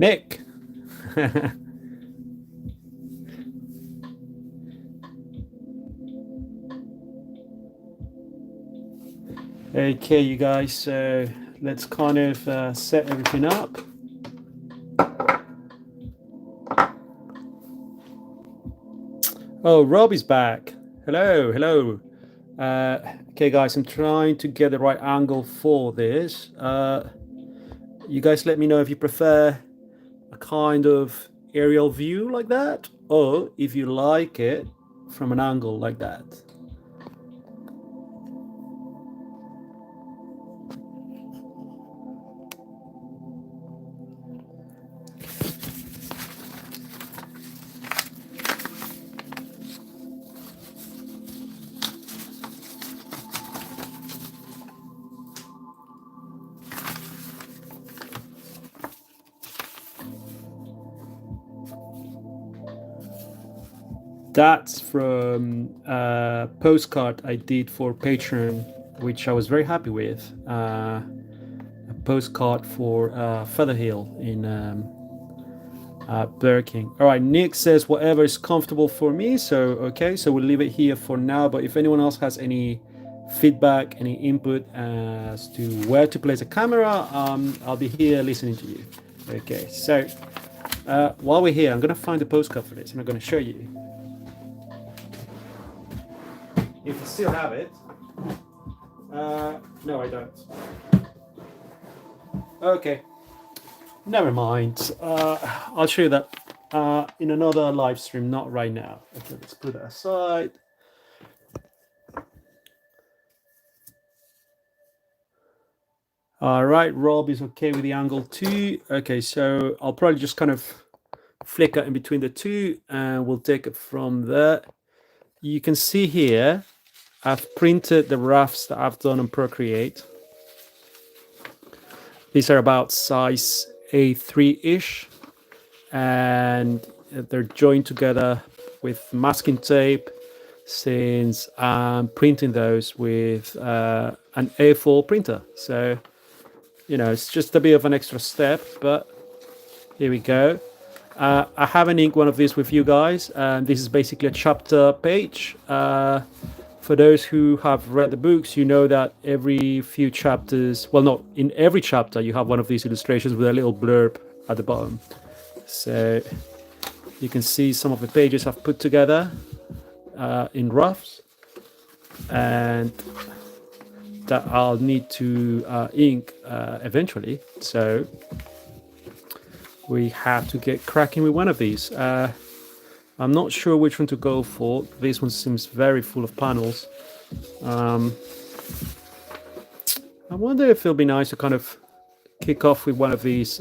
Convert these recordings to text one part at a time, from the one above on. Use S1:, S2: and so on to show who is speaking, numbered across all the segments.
S1: Nick. Okay, you guys, so let's kind of set everything up. Oh, Rob is back. Hello, hello. Okay, guys, I'm trying to get the right angle for this. You guys let me know if you prefer a kind of aerial view like that, or if you like it from an angle like that. That's from a postcard I did for Patreon, which I was very happy with. A postcard for Featherhill in Birdking. All right, Nick says whatever is comfortable for me. So, okay, so we'll leave it here for now. But if anyone else has any feedback, any input as to where to place a camera, I'll be here listening to you. Okay, so while we're here, I'm going to find the postcard for this and I'm going to show you. If you still have it. No, I don't. Okay. Never mind. I'll show you that in another live stream, not right now. Okay, let's put that aside. All right, Rob is okay with the angle too. Okay, so I'll probably just kind of flicker in between the two and we'll take it from there. You can see here, I've printed the roughs that I've done on Procreate. These are about size A3-ish, and they're joined together with masking tape since I'm printing those with an A4 printer. So, you know, it's just a bit of an extra step, but here we go. I haven't inked one of these with you guys, and this is basically a chapter page. For those who have read the books, you know that every few chapters, well, not in every chapter, you have one of these illustrations with a little blurb at the bottom. So you can see some of the pages I've put together in roughs, and that I'll need to ink eventually. So we have to get cracking with one of these. I'm not sure which one to go for. This one seems very full of panels. I wonder if it'll be nice to kind of kick off with one of these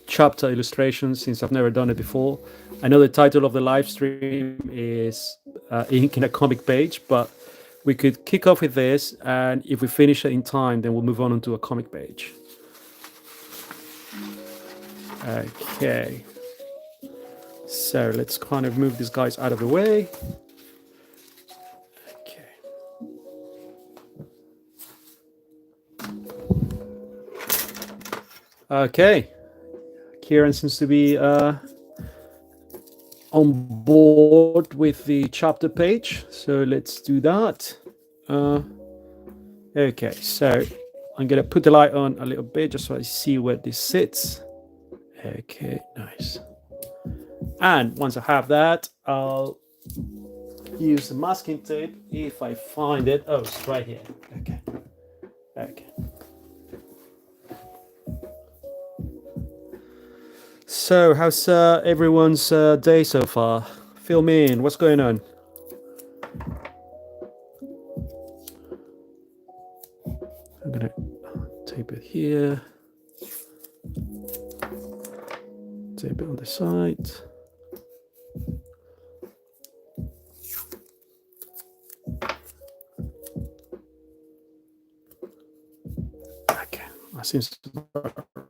S1: chapter illustrations, since I've never done it before. I know the title of the live stream is Ink in a Comic Page, but we could kick off with this, and if we finish it in time, then we'll move on into a comic page. Okay. So let's kind of move these guys out of the way. Okay. Okay. Kieran seems to be on board with the chapter page. So let's do that. Okay, so I'm going to put the light on a little bit just so I see where this sits. Okay, nice. And once I have that, I'll use the masking tape if I find it. Oh, it's right here. Okay. Okay. So, how's everyone's day so far? Fill me in. What's going on? I'm gonna tape it here. Tape it on the side. Seems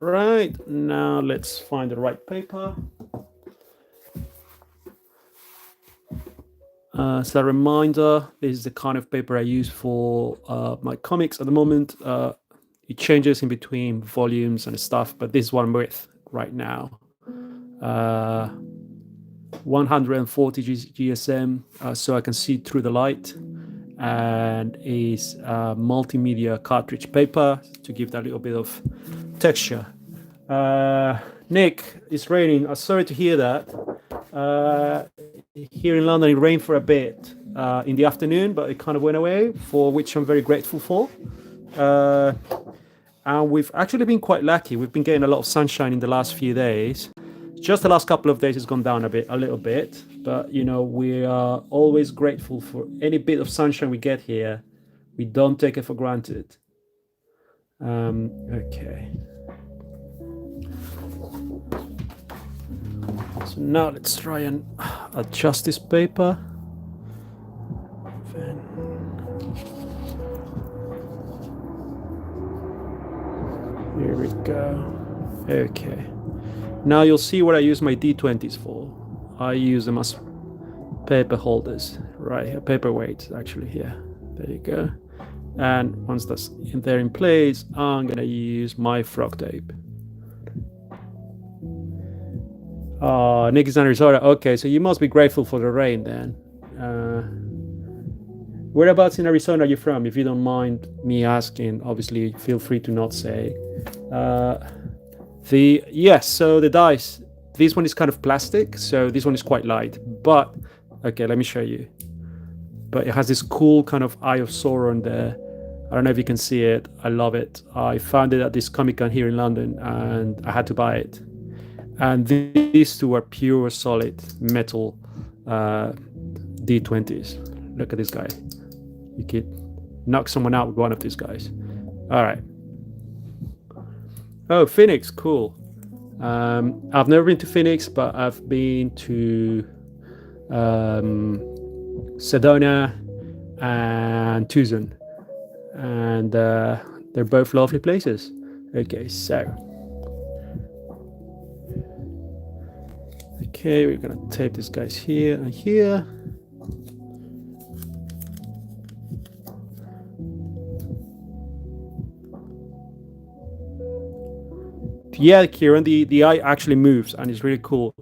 S1: right. Now let's find the right paper. So a reminder, this is the kind of paper I use for my comics at the moment. It changes in between volumes and stuff, but this is what I'm with right now. 140 GSM, so I can see through the light, and is multimedia cartridge paper to give that little bit of texture. Nick, it's raining. Sorry to hear that. Here in London, it rained for a bit in the afternoon, but it kind of went away, for which I'm very grateful for. And we've actually been quite lucky. We've been getting a lot of sunshine in the last few days. Just the last couple of days it's gone down a little bit, but you know, we are always grateful for any bit of sunshine we get here. We don't take it for granted. Okay. So now let's try and adjust this paper. Here we go. Okay. Now you'll see what I use my D20s for. I use them as paper holders, right here, paperweights actually here. There you go. And once that's in place, I'm gonna use my frog tape. Oh, Nick is in Arizona. Okay, so you must be grateful for the rain then. Whereabouts in Arizona are you from? If you don't mind me asking, obviously feel free to not say. Yes, so the dice, this one is kind of plastic, so this one is quite light, but okay, let me show you. But it has this cool kind of Eye of Sauron there. I don't know if you can see it. I love it. I found it at this Comic-Con here in London and I had to buy it. And these two are pure solid metal D20s. Look at this guy. You could knock someone out with one of these guys. All right. Oh, Phoenix, cool. I've never been to Phoenix, but I've been to Sedona and Tucson, and they're both lovely places. Okay, so we're gonna tape these guys here and here. Yeah, Kieran, the eye actually moves and it's really cool.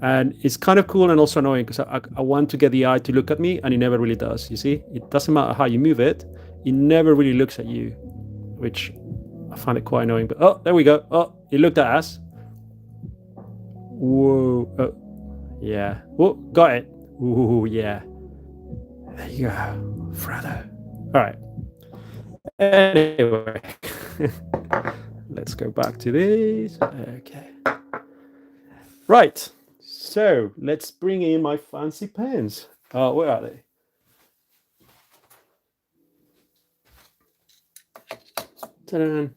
S1: And it's kind of cool and also annoying because I want to get the eye to look at me and it never really does. You see, it doesn't matter how you move it, it never really looks at you, which I find it quite annoying. But oh, there we go. Oh, it looked at us. Whoa. Oh, yeah. Oh, got it. Ooh, yeah. There you go, Fredo. All right. Anyway. Let's go back to this. Okay. Right. So let's bring in my fancy pens. Where are they? Ta-da.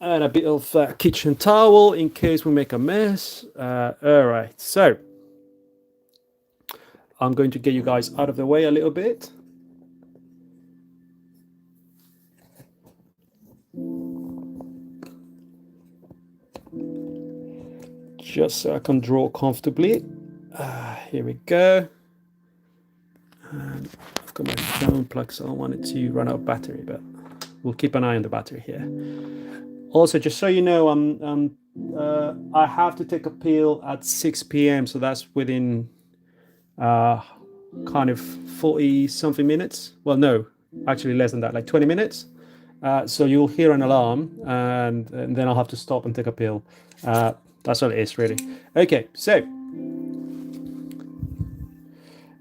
S1: And a bit of kitchen towel in case we make a mess. All right. So I'm going to get you guys out of the way a little bit. Just so I can draw comfortably. Here we go. And I've got my phone plug, so I wanted to run out of battery, but we'll keep an eye on the battery here. Also, just so you know, I have to take a pill at 6 p.m, so that's within kind of 40 something minutes. Well, no, actually less than that, like 20 minutes. So you'll hear an alarm, and then I'll have to stop and take a pill. That's all it is, really. Okay, so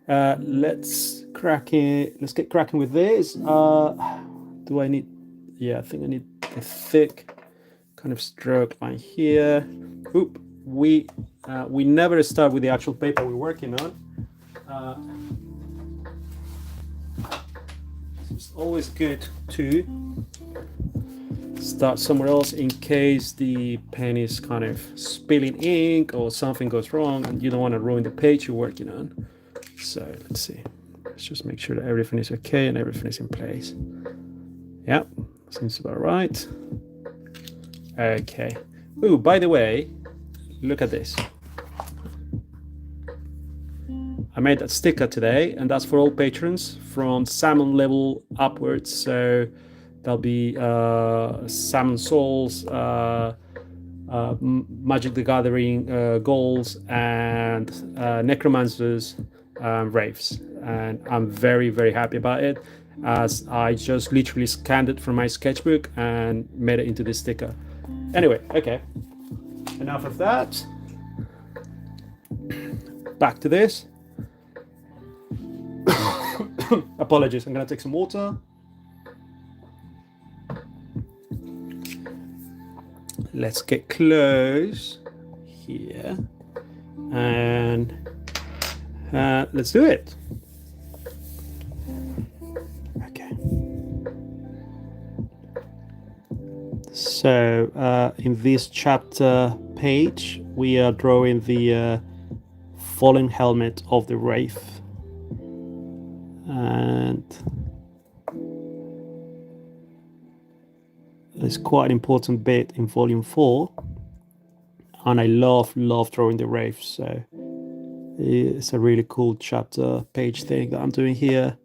S1: let's get cracking with this. Do I need? Yeah, I think I need a thick kind of stroke line here. Oop, we never start with the actual paper we're working on. It's always good to start somewhere else in case the pen is kind of spilling ink or something goes wrong and you don't want to ruin the page you're working on. So let's see. Let's just make sure that everything is okay and everything is in place. Yeah, seems about right. Okay. Oh, by the way, look at this. I made that sticker today, and that's for all patrons from salmon level upwards. So there'll be Salmon Souls, Magic the Gathering goals, and Necromancers Wraiths. And I'm very, very happy about it, as I just literally scanned it from my sketchbook and made it into this sticker. Anyway, okay, enough of that. Back to this. Apologies, I'm gonna take some water. Let's get close here and let's do it. Okay. So in this chapter page, we are drawing the fallen helmet of the Wraith. And it's quite an important bit in volume 4, and I love drawing the Wraiths, so it's a really cool chapter page thing that I'm doing here.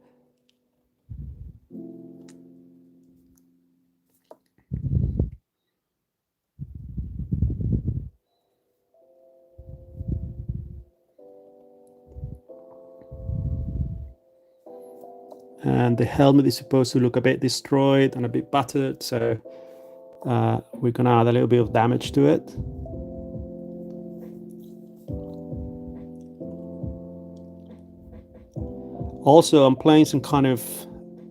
S1: And the helmet is supposed to look a bit destroyed and a bit battered, so we're gonna add a little bit of damage to it. Also, I'm playing some kind of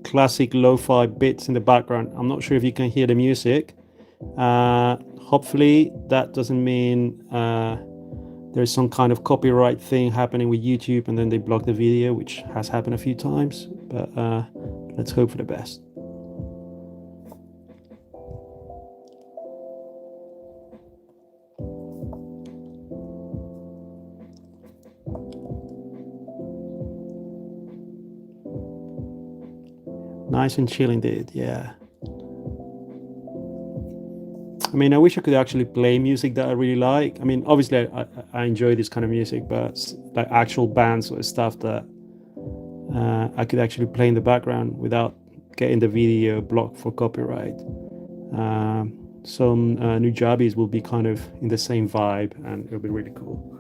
S1: classic lo-fi bits in the background. I'm not sure if you can hear the music. Hopefully that doesn't mean there's some kind of copyright thing happening with YouTube and then they block the video, which has happened a few times, but let's hope for the best. Nice and chill indeed, yeah. I mean, I wish I could actually play music that I really like. I mean, obviously I enjoy this kind of music, but like actual bands or stuff that I could actually play in the background without getting the video blocked for copyright. Some Nujabes will be kind of in the same vibe, and it'll be really cool.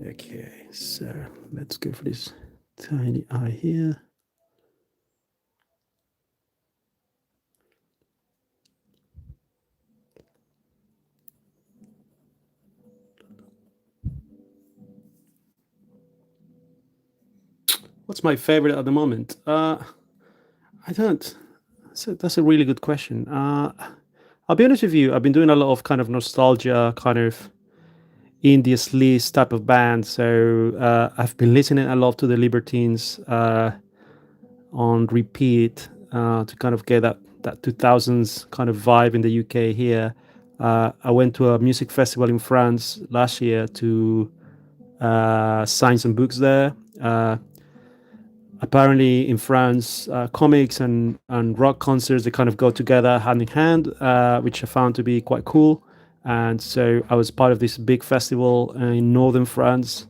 S1: Okay, so let's go for this tiny eye here. What's my favorite at the moment? I don't. That's a really good question. I'll be honest with you. I've been doing a lot of kind of nostalgia, kind of indie sleaze type of band. So I've been listening a lot to the Libertines on repeat to kind of get that 2000s kind of vibe in the UK here. I went to a music festival in France last year to sign some books there. Apparently in France, comics and rock concerts, they kind of go together hand in hand, which I found to be quite cool. And so I was part of this big festival in northern France,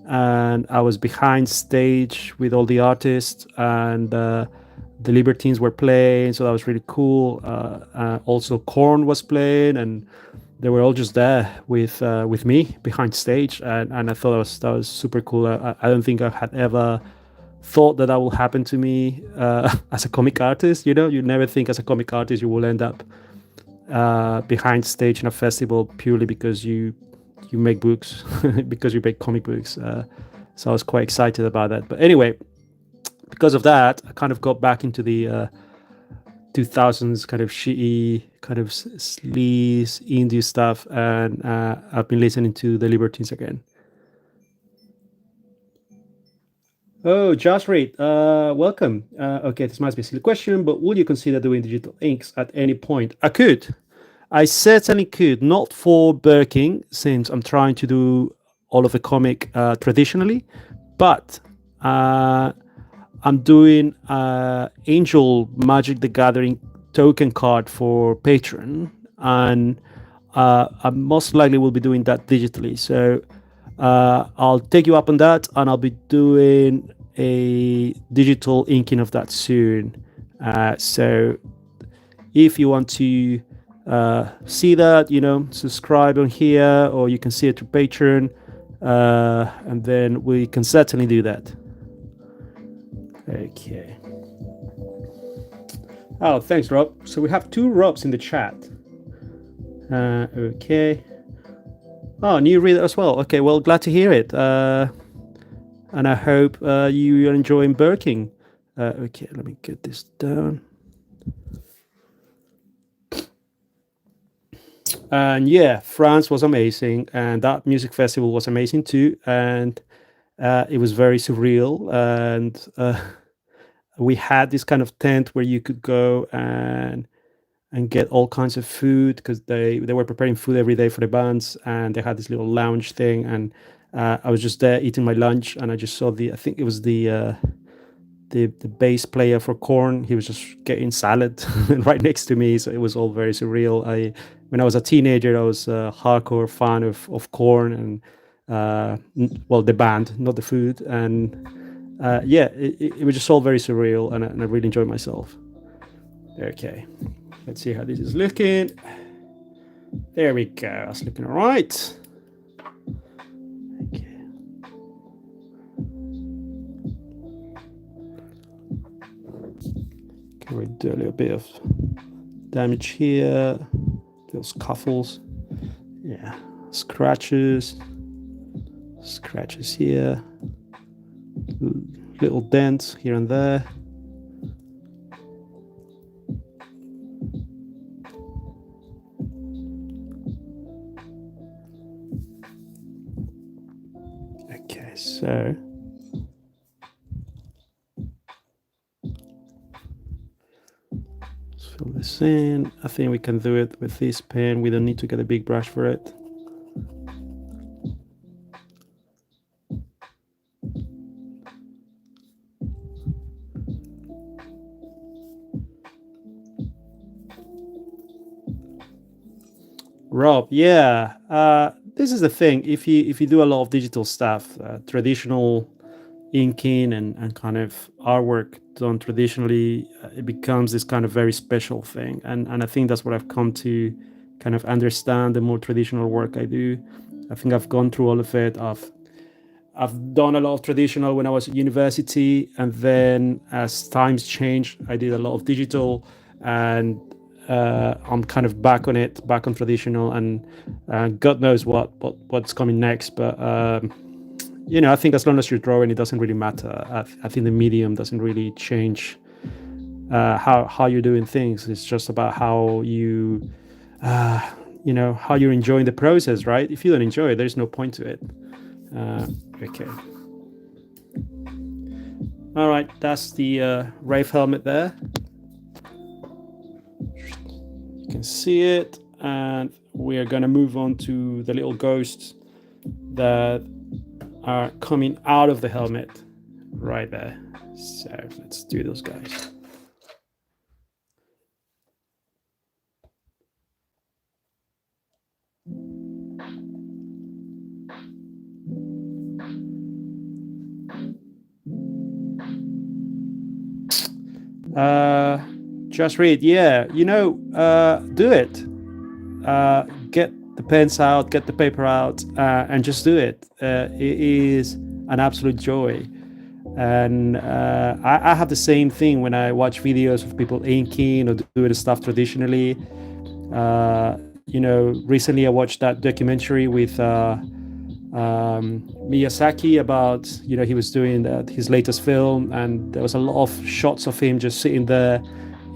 S1: and I was behind stage with all the artists, and the Libertines were playing, so that was really cool. Also Korn was playing, and they were all just there with me behind stage, and I thought that was super cool. I don't think I had ever thought that will happen to me as a comic artist. You know, you never think as a comic artist you will end up behind stage in a festival purely because you make books, because you make comic books. So I was quite excited about that. But anyway, because of that, I kind of got back into the 2000s kind of shitty, kind of sleaze indie stuff, and I've been listening to the Libertines again. Oh, Josh Reed, welcome. Okay, this must be a silly question, but would you consider doing digital inks at any point? I could. I certainly could, not for Birdking, since I'm trying to do all of the comic traditionally, but I'm doing Angel Magic the Gathering token card for Patreon, and I most likely will be doing that digitally. So I'll take you up on that, and I'll be doing a digital inking of that soon. So if you want to see that, subscribe on here, or you can see it through Patreon, and then we can certainly do that. Okay. Oh, thanks, Rob. So we have 2 Robs in the chat. Okay. Oh, new reader as well. Okay, well, glad to hear it. And I hope you are enjoying Birdking. Okay, let me get this down. And yeah, France was amazing, and that music festival was amazing too. And it was very surreal. And we had this kind of tent where you could go and get all kinds of food, because they were preparing food every day for the bands, and they had this little lounge thing. And I was just there eating my lunch, and I just saw I think it was the bass player for Korn. He was just getting salad right next to me, so it was all very surreal. When I was a teenager, I was a hardcore fan of Korn, and well, the band, not the food. And yeah, it was just all very surreal, and I really enjoyed myself. Okay, let's see how this is looking. There we go. That's looking all right. Okay. Can we do a little bit of damage here? Little scuffles. Yeah. Scratches here. Little dents here and there. Okay, so let's fill this in. I think we can do it with this pen. We don't need to get a big brush for it. Rob, yeah, this is the thing. If you do a lot of digital stuff, traditional inking and kind of artwork done traditionally, it becomes this kind of very special thing. And I think that's what I've come to kind of understand the more traditional work I do. I think I've gone through all of it. I've done a lot of traditional when I was at university, and then as times changed, I did a lot of digital, and I'm kind of back on it, back on traditional, and God knows what's coming next. But I think as long as you're drawing, it doesn't really matter. I think the medium doesn't really change how you're doing things. It's just about how how you're enjoying the process, right? If you don't enjoy it, there's no point to it. Okay. All right, that's the Wraith helmet there. You can see it, and we are going to move on to the little ghosts that are coming out of the helmet right there. So let's do those guys. Just read, yeah, do it. Get the pens out, get the paper out, and just do it. It is an absolute joy. And I have the same thing when I watch videos of people inking or doing stuff traditionally. Recently I watched that documentary with Miyazaki about, he was doing his latest film, and there was a lot of shots of him just sitting there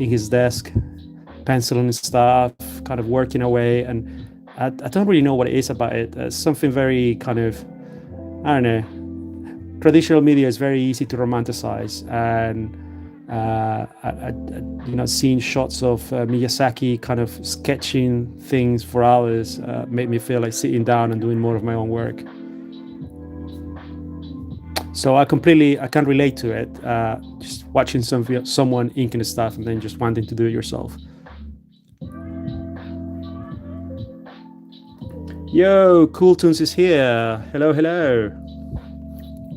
S1: in his desk, penciling stuff, kind of working away. And I don't really know what it is about it. Something very kind of, I don't know, traditional media is very easy to romanticize. And seeing shots of Miyazaki kind of sketching things for hours made me feel like sitting down and doing more of my own work. So I can relate to it. Just watching someone inking the stuff and then just wanting to do it yourself. Yo, Cool Tunes is here. Hello.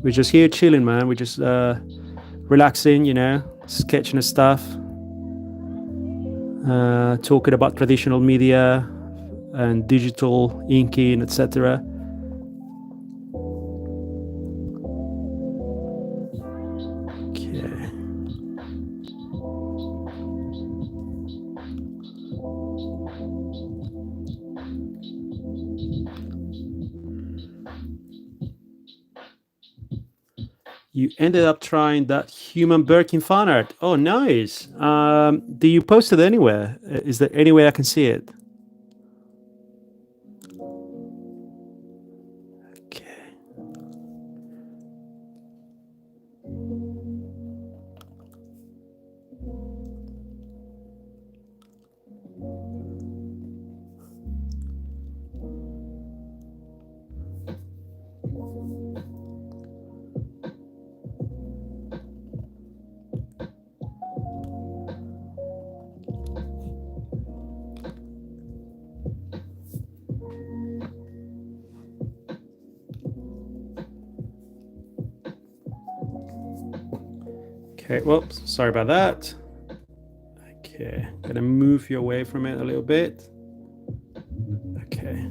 S1: We're just here chilling, man. We're just relaxing, you know, sketching and stuff, talking about traditional media and digital inking, etc. Okay. You ended up trying that human Birkin fan art. Oh, nice. Do you post it anywhere? Is there any way I can see it? Okay. Okay, whoops, sorry about that. Okay, gonna move you away from it a little bit. Okay.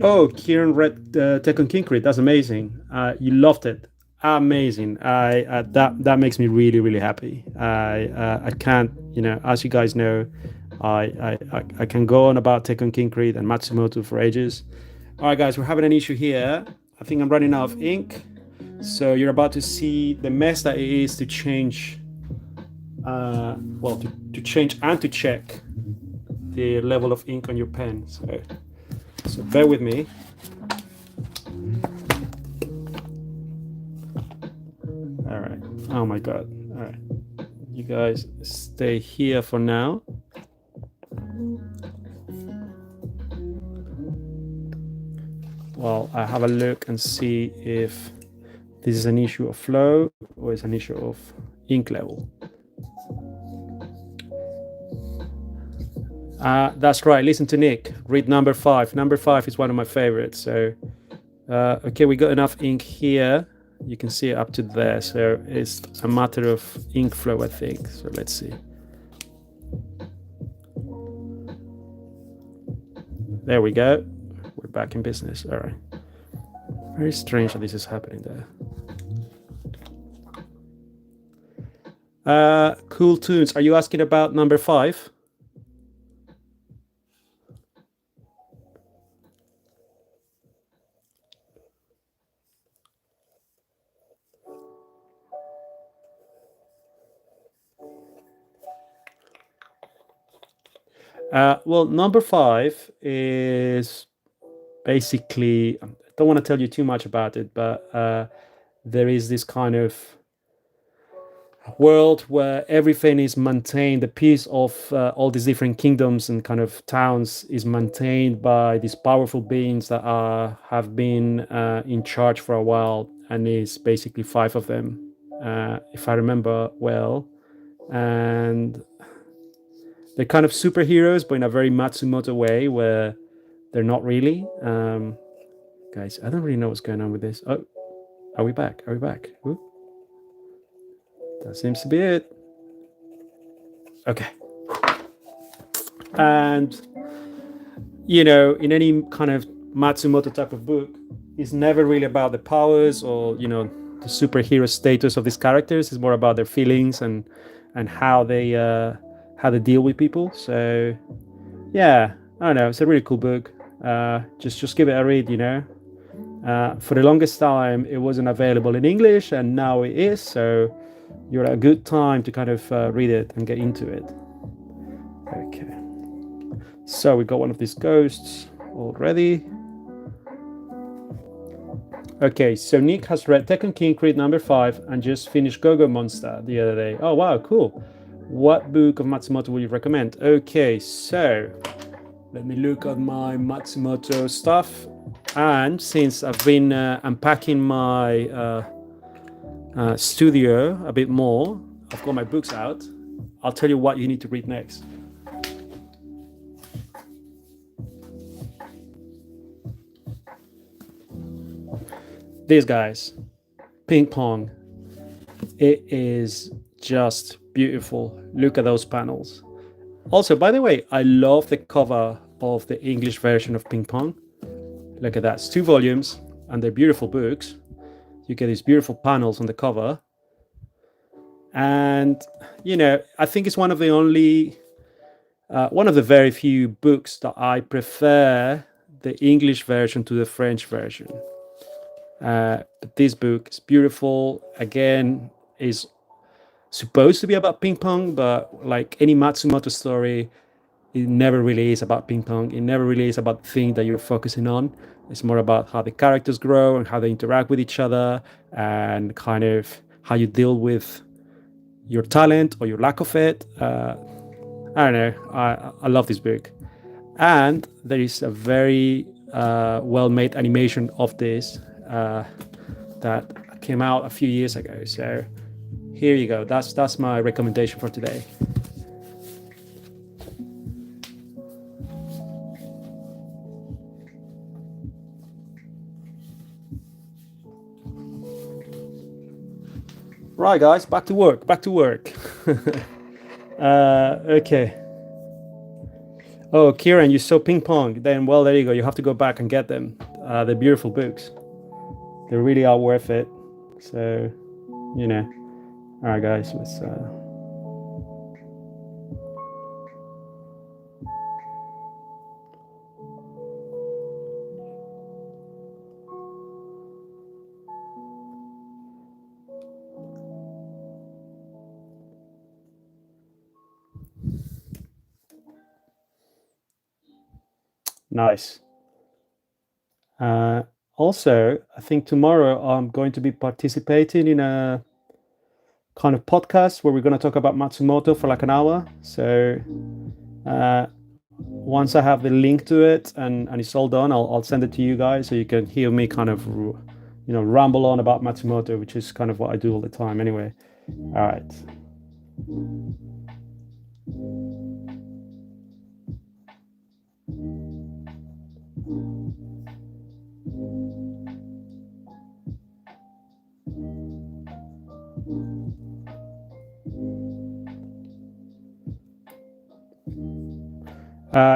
S1: Oh, Kieran read Tekken Kinkreed. That's amazing. You loved it. Amazing. I that makes me really really happy. I can't, you know, as you guys know, I can go on about Tekken Kinkreed and Matsumoto for ages. All right, guys, we're having an issue here. I think I'm running out of ink, so you're about to see the mess that it is to change. Well, to change and to check the level of ink on your pen. So bear with me. All right. Oh my God. All right. You guys stay here for now. Well, I have a look and see if this is an issue of flow or it's an issue of ink level. That's right. Listen to Nick. Read number 5. Number 5 is one of my favorites. So, okay, we got enough ink here. You can see it up to there. So it's a matter of ink flow, I think. So let's see. There we go. We're back in business. All right. Very strange that this is happening there. Cool tunes. Are you asking about number 5? Well, number 5 is basically, I don't want to tell you too much about it, but there is this kind of world where everything is maintained. The peace of all these different kingdoms and kind of towns is maintained by these powerful beings that have been in charge for a while, and is basically 5 of them, if I remember well. And they're kind of superheroes, but in a very Matsumoto way, where they're not really. Guys, I don't really know what's going on with this. Oh, are we back? Are we back? Ooh. That seems to be it. Okay. And, you know, in any kind of Matsumoto type of book, it's never really about the powers or, you know, the superhero status of these characters. It's more about their feelings and how they deal with people. So, yeah, I don't know. It's a really cool book. Just give it a read, you know. For the longest time, it wasn't available in English, and now it is. So you're at a good time to kind of read it and get into it. Okay. So we got one of these ghosts already. Okay, so Nick has read Tekken Kinkreed number 5 and just finished Go-Go Monster the other day. Oh, wow, cool. What book of Matsumoto would you recommend? Okay, so Let me look at my Matsumoto stuff. And since I've been unpacking my studio a bit more, I've got my books out. I'll tell you what you need to read next. These guys, Ping Pong. It is just beautiful. Look at those panels. Also, by the way, I love the cover of the English version of Ping Pong. Look at that. It's 2 volumes and they're beautiful books. You get these beautiful panels on the cover. And, I think it's one of the very few books that I prefer the English version to the French version. But this book is beautiful. Again, is supposed to be about ping pong, but like any Matsumoto story, it never really is about ping pong. It never really is about the thing that you're focusing on. It's more about how the characters grow and how they interact with each other and kind of how you deal with your talent or your lack of it. I don't know. I love this book. And there is a very well-made animation of this that came out a few years ago. So here you go. That's my recommendation for today. Right, guys, back to work. Back to work. Okay. Oh, Kieran, you saw Ping Pong. Then, well, there you go. You have to go back and get them. They're beautiful books. They really are worth it. So, all right, guys, let's. Nice. Also, I think tomorrow I'm going to be participating in a kind of podcast where we're going to talk about Matsumoto for like an hour. So once I have the link to it and it's all done, I'll send it to you guys so you can hear me kind of, ramble on about Matsumoto, which is kind of what I do all the time anyway. All right.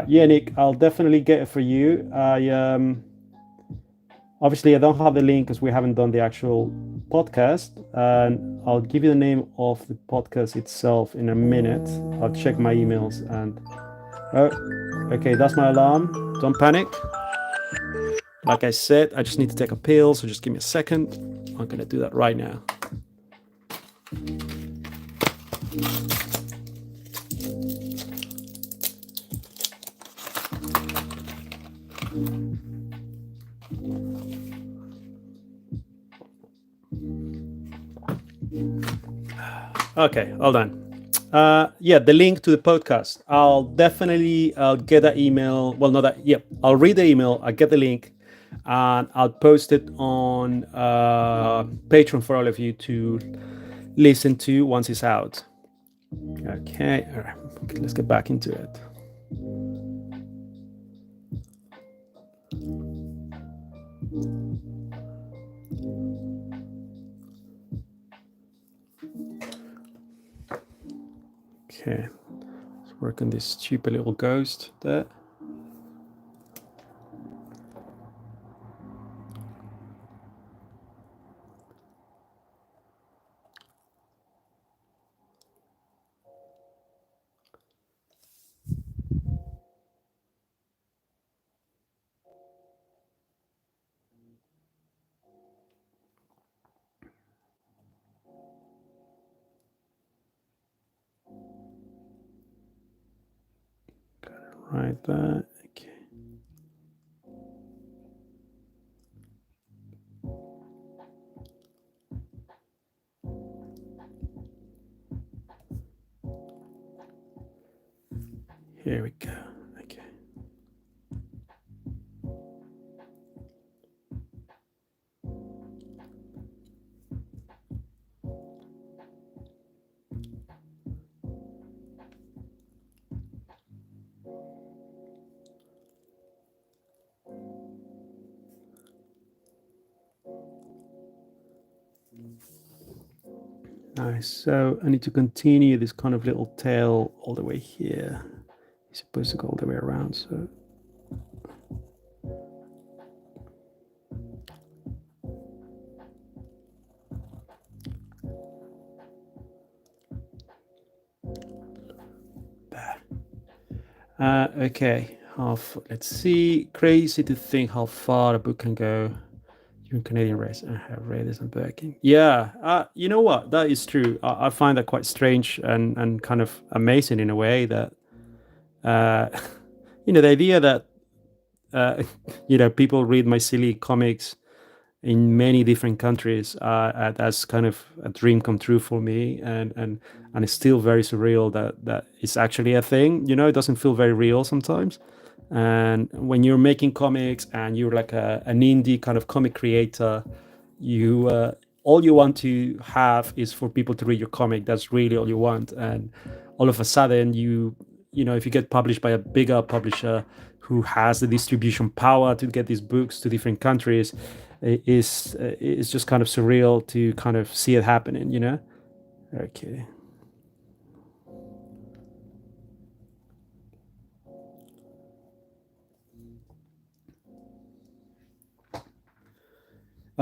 S1: Yeah, Nick, I'll definitely get it for you. Obviously I don't have the link because we haven't done the actual podcast, and I'll give you the name of the podcast itself in a minute. I'll check my emails and okay, that's my alarm. Don't panic. Like I said, I just need to take a pill, so just give me a second. I'm gonna do that right now. Okay, all done. Yeah, the link to the podcast. I'll definitely get that email. Well, not that. Yep, I'll read the email. I'll get the link, and I'll post it on Patreon for all of you to listen to once it's out. Okay, all right. Let's get back into it. Okay, let's work on this stupid little ghost there. Got it right there. Okay. Here we go. Okay. Nice. So I need to continue this kind of little tail all the way here. It's supposed to go all the way around. So okay. Let's see. Crazy to think how far a book can go. You're Canadian race and have read this and Birdking. Yeah, you know what? That is true. I find that quite strange and kind of amazing in a way that, uh, the idea that, uh, people read my silly comics in many different countries. That's kind of a dream come true for me, and it's still very surreal that it's actually a thing. It doesn't feel very real sometimes. And when you're making comics and you're like an indie kind of comic creator, you all you want to have is for people to read your comic. That's really all you want. And all of a sudden, if you get published by a bigger publisher who has the distribution power to get these books to different countries, it's just kind of surreal to kind of see it happening. Okay.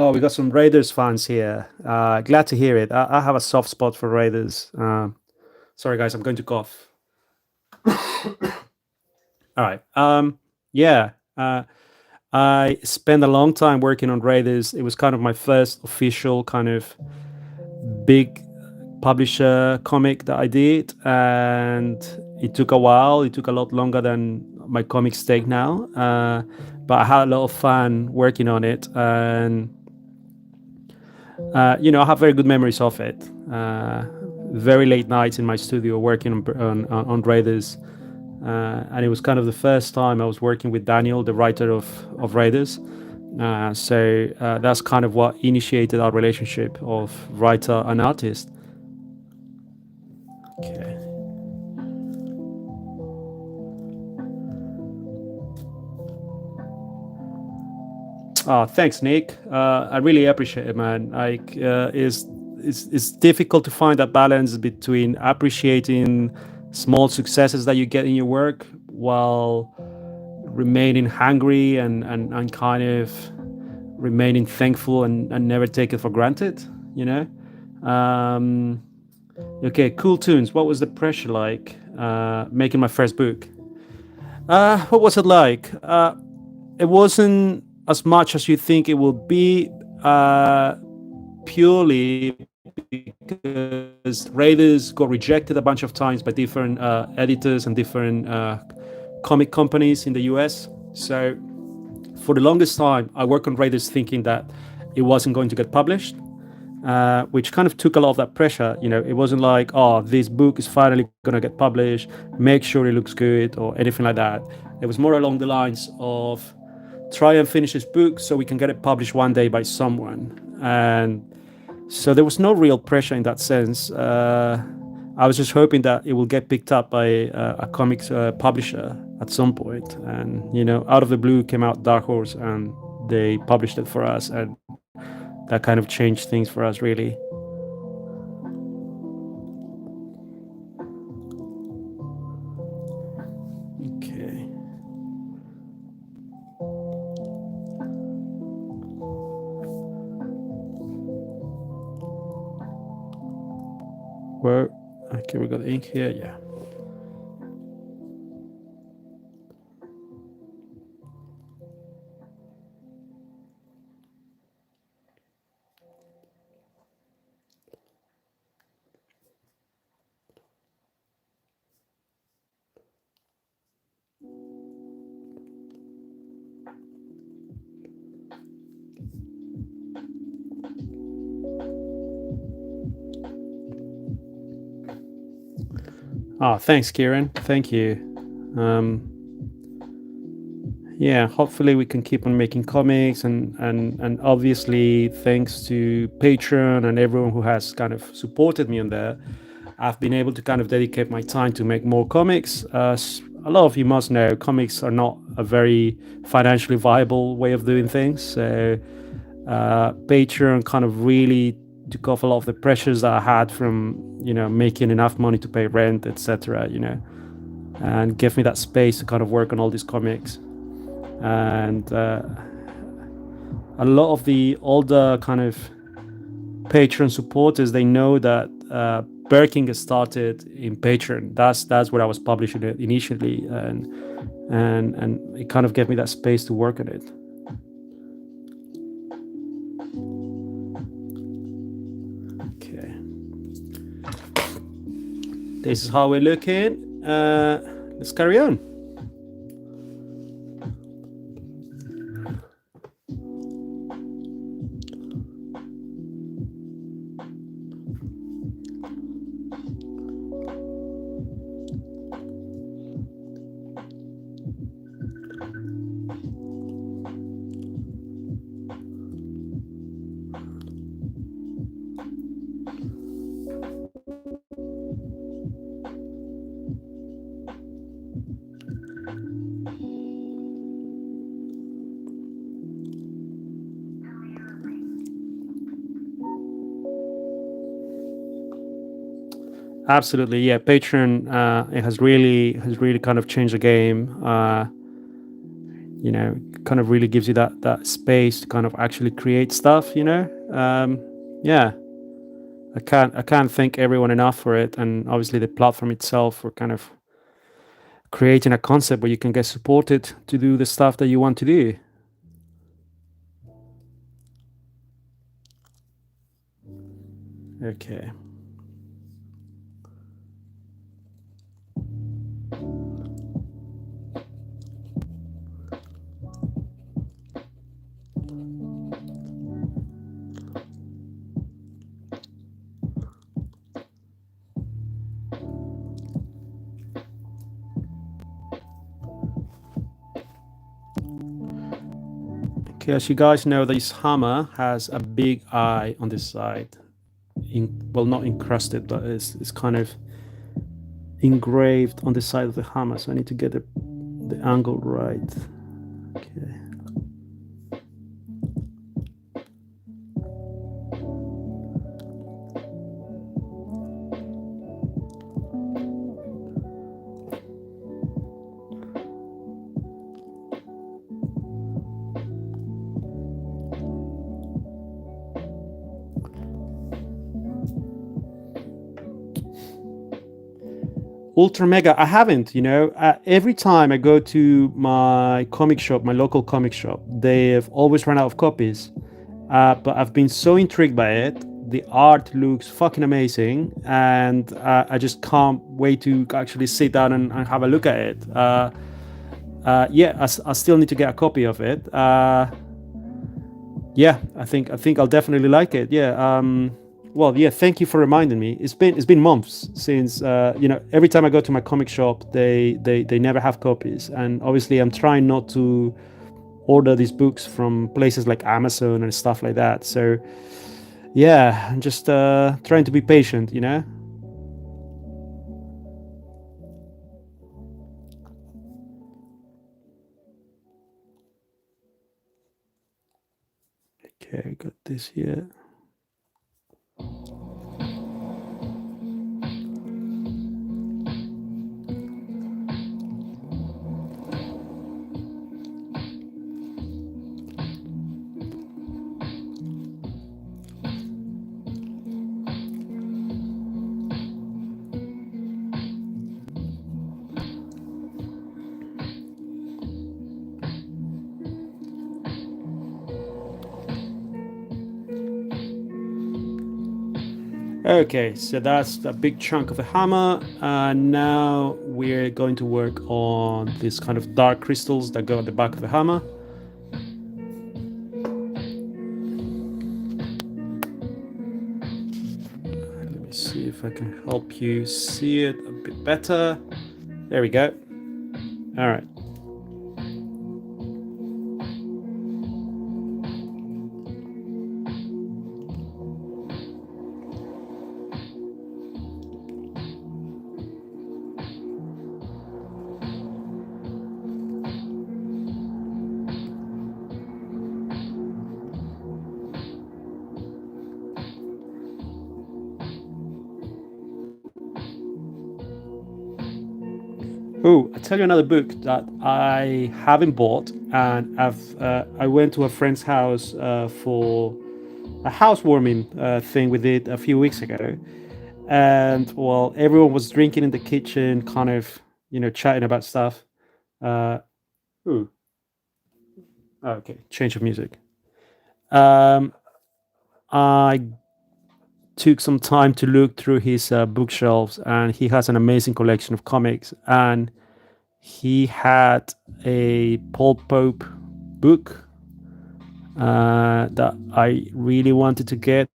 S1: Oh, we got some Raiders fans here. Glad to hear it. I have a soft spot for Raiders. Sorry, guys, I'm going to cough. All right. Yeah. I spent a long time working on Raiders. It was kind of my first official kind of big publisher comic that I did, and it took a while. It took a lot longer than my comics take now, but I had a lot of fun working on it, and I have very good memories of it. Very late nights in my studio working on Raiders, and it was kind of the first time I was working with Daniel, the writer of Raiders. So that's kind of what initiated our relationship of writer and artist. Okay. Oh, thanks, Nick. I really appreciate it, man. Like, it's difficult to find that balance between appreciating small successes that you get in your work while remaining hungry and kind of remaining thankful and never take it for granted. You know. Okay, cool tunes. What was the pressure like making my first book? What was it like? It wasn't as much as you think it will be, purely because Raiders got rejected a bunch of times by different editors and different comic companies in the US. So for the longest time, I worked on Raiders thinking that it wasn't going to get published, which kind of took a lot of that pressure. It wasn't like, oh, this book is finally going to get published, make sure it looks good or anything like that. It was more along the lines of try and finish this book so we can get it published one day by someone. And so there was no real pressure in that sense. I was just hoping that it will get picked up by a comics publisher at some point. And, out of the blue came out Dark Horse and they published it for us. And that kind of changed things for us, really. Okay. Where? Okay, we got ink here. Yeah. Thanks, Kieran. Thank you. Yeah, hopefully we can keep on making comics, and obviously thanks to Patreon and everyone who has kind of supported me on there, I've been able to kind of dedicate my time to make more comics. A lot of you must know comics are not a very financially viable way of doing things, so Patreon kind of really took off a lot of the pressures that I had from, making enough money to pay rent, etc. And gave me that space to kind of work on all these comics. And a lot of the older kind of Patreon supporters, they know that Birdking started in Patreon. That's where I was publishing it initially, and it kind of gave me that space to work on it. Okay, this is how we're looking. Let's carry on. Absolutely, yeah. Patreon, it has really kind of changed the game. Kind of really gives you that space to kind of actually create stuff. Yeah. I can't thank everyone enough for it, and obviously the platform itself for kind of creating a concept where you can get supported to do the stuff that you want to do. Okay. Okay, as you guys know, this hammer has a big eye on this side. Well, not encrusted, but it's kind of engraved on the side of the hammer. So I need to get the angle right. Okay. Ultra Mega, I haven't, every time I go to my comic shop, my local comic shop, they've always run out of copies. But I've been so intrigued by it. The art looks fucking amazing, and I just can't wait to actually sit down and have a look at it. Yeah, I still need to get a copy of it. Yeah, I think I'll definitely like it. Yeah. Well, yeah. Thank you for reminding me. It's been months since every time I go to my comic shop, they never have copies, and obviously I'm trying not to order these books from places like Amazon and stuff like that. So yeah, I'm just trying to be patient. Okay, I got this here. Okay, so that's a big chunk of the hammer. Now we're going to work on these kind of dark crystals that go at the back of the hammer. Let me see if I can help you see it a bit better. There we go. All right. Oh, I tell you another book that I haven't bought, and I went to a friend's house for a housewarming thing we did a few weeks ago, and well, everyone was drinking in the kitchen, kind of chatting about stuff. Uh, ooh, okay, change of music. Um, I took some time to look through his bookshelves, and he has an amazing collection of comics. And he had a Paul Pope book that I really wanted to get,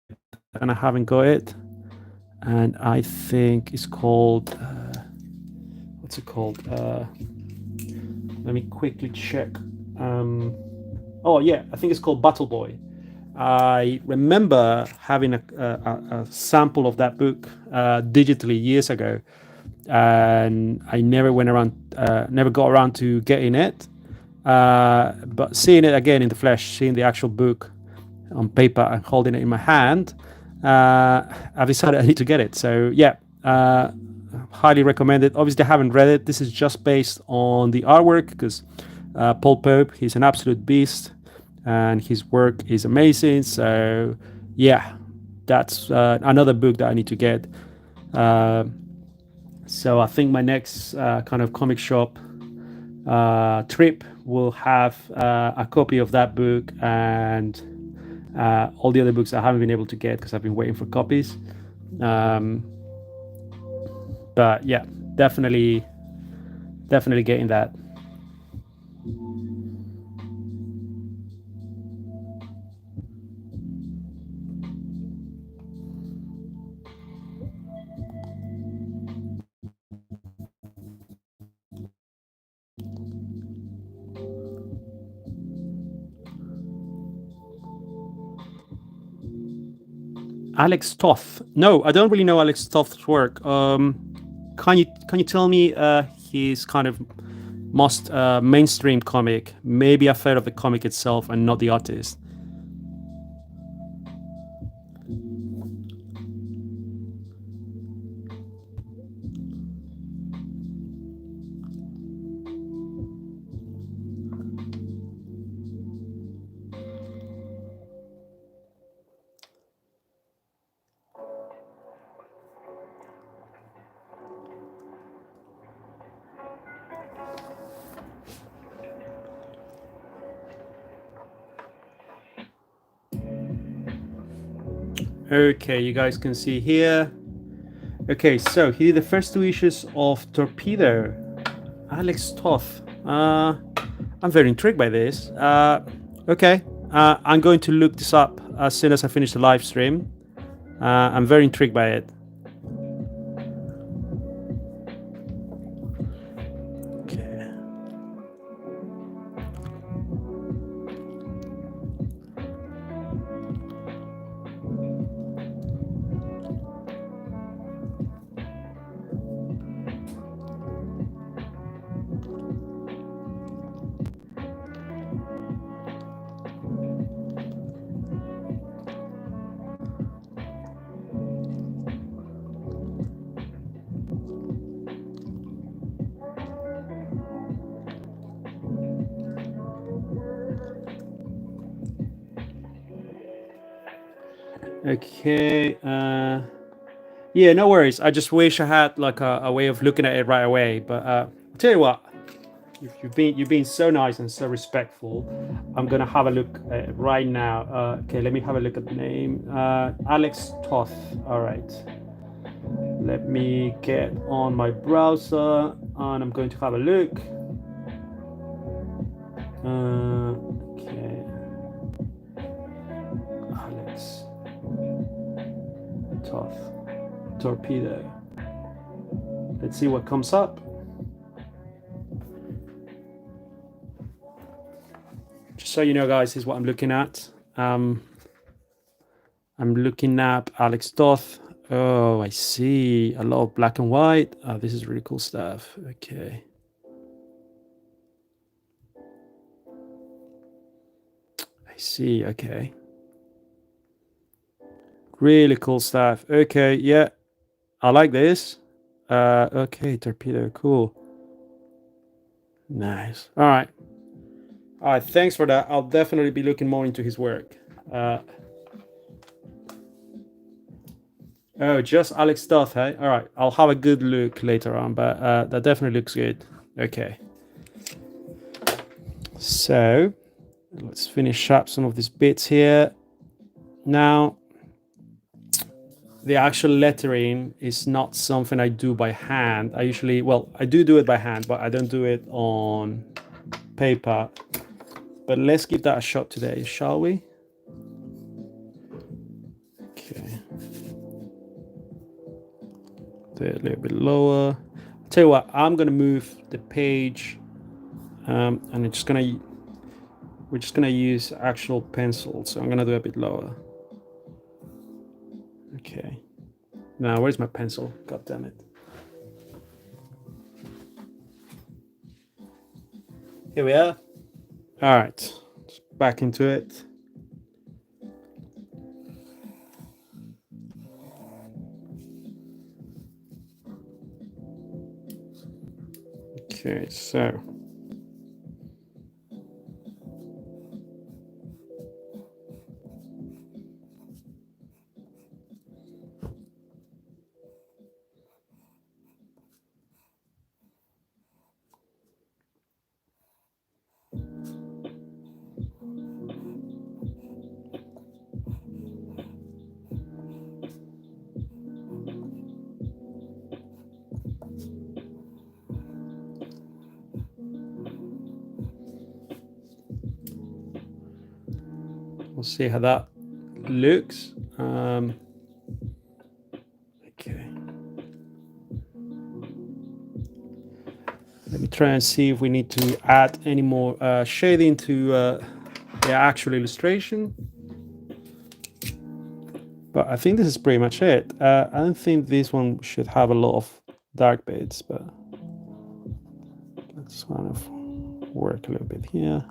S1: and I haven't got it. And I think it's called what's it called? Let me quickly check. Oh yeah, I think it's called Battle Boy. I remember having a sample of that book digitally years ago, and I never got around to getting it. But seeing it again in the flesh, seeing the actual book on paper and holding it in my hand, I've decided I need to get it. So yeah, highly recommend it. Obviously, I haven't read it. This is just based on the artwork because Paul Pope, he's an absolute beast, and his work is amazing. So yeah, that's another book that I need to get. Uh, so I think my next kind of comic shop trip will have a copy of that book and all the other books I haven't been able to get because I've been waiting for copies. Um, but yeah, definitely, definitely getting that. Alex Toth. No, I don't really know Alex Toth's work. Can you tell me his kind of most mainstream comic? Maybe I've heard of the comic itself and not the artist. Okay, you guys can see here. Okay, so he did the first two issues of Torpedo. Alex Toth. I'm very intrigued by this. Okay, I'm going to look this up as soon as I finish the live stream. I'm very intrigued by it. Okay. Okay. Yeah, no worries. I just wish I had like a way of looking at it right away. But I'll tell you what, you've been so nice and so respectful. I'm gonna have a look at it right now. Okay, let me have a look at the name. Alex Toth. All right. Let me get on my browser and I'm going to have a look. Okay. Alex Toth. Torpedo. Let's see what comes up. Just so you know, guys, here's what I'm looking at. I'm looking at Alex Toth. Oh, I see. A lot of black and white. Oh, this is really cool stuff. Okay. I see. Okay. Really cool stuff. Okay. Yeah. I like this. Okay. Torpedo. Cool. Nice. All right. All right. Thanks for that. I'll definitely be looking more into his work. Oh, just Alex stuff, hey? All right. I'll have a good look later on, but that definitely looks good. Okay. So let's finish up some of these bits here. Now, the actual lettering is not something I do by hand. I usually, well, I do it by hand, but I don't do it on paper. But let's give that a shot today, shall we? Okay. Do it a little bit lower. I'll tell you what, I'm gonna move the page, and we're just gonna use actual pencils. So I'm gonna do a bit lower. Okay. Now, where's my pencil? God damn it. Here we are. All right, back into it. Okay, so we'll see how that looks. Okay. Let me try and see if we need to add any more shading to the actual illustration. But I think this is pretty much it. I don't think this one should have a lot of dark bits, but let's kind of work a little bit here.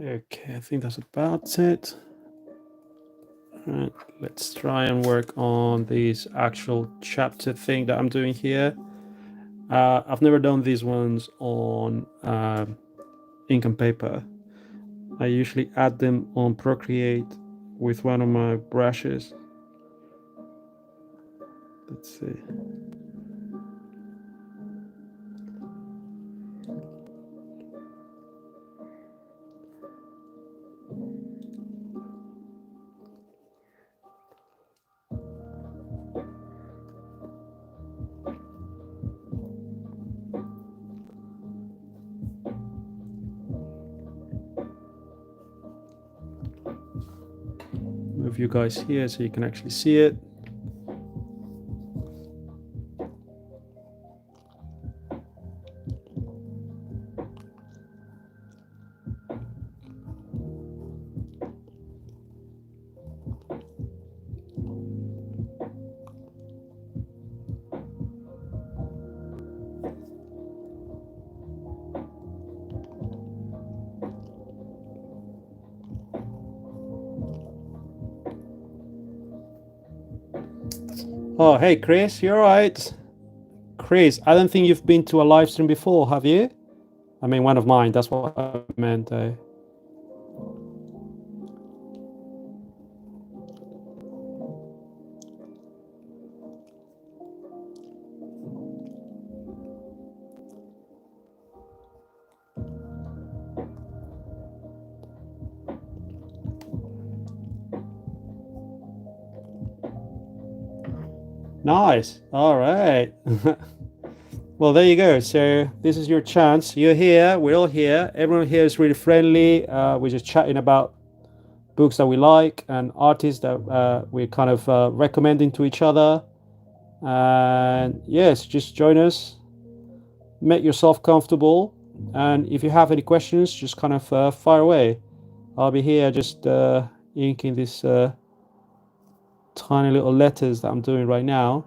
S1: Okay, I think that's about it. All right, let's try and work on this actual chapter thing that I'm doing here. I've never done these ones on ink and paper. I usually add them on Procreate with one of my brushes. Let's see. Move you guys here so you can actually see it. Oh, hey, Chris, you all right? Chris, I don't think you've been to a live stream before, have you? I mean, one of mine, that's what I meant. Nice. All right. Well, there you go. So this is your chance. You're here. We're all here. Everyone here is really friendly. We're just chatting about books that we like and artists that we're kind of recommending to each other. And yes, just join us. Make yourself comfortable. And if you have any questions, just kind of fire away. I'll be here just inking these tiny little letters that I'm doing right now.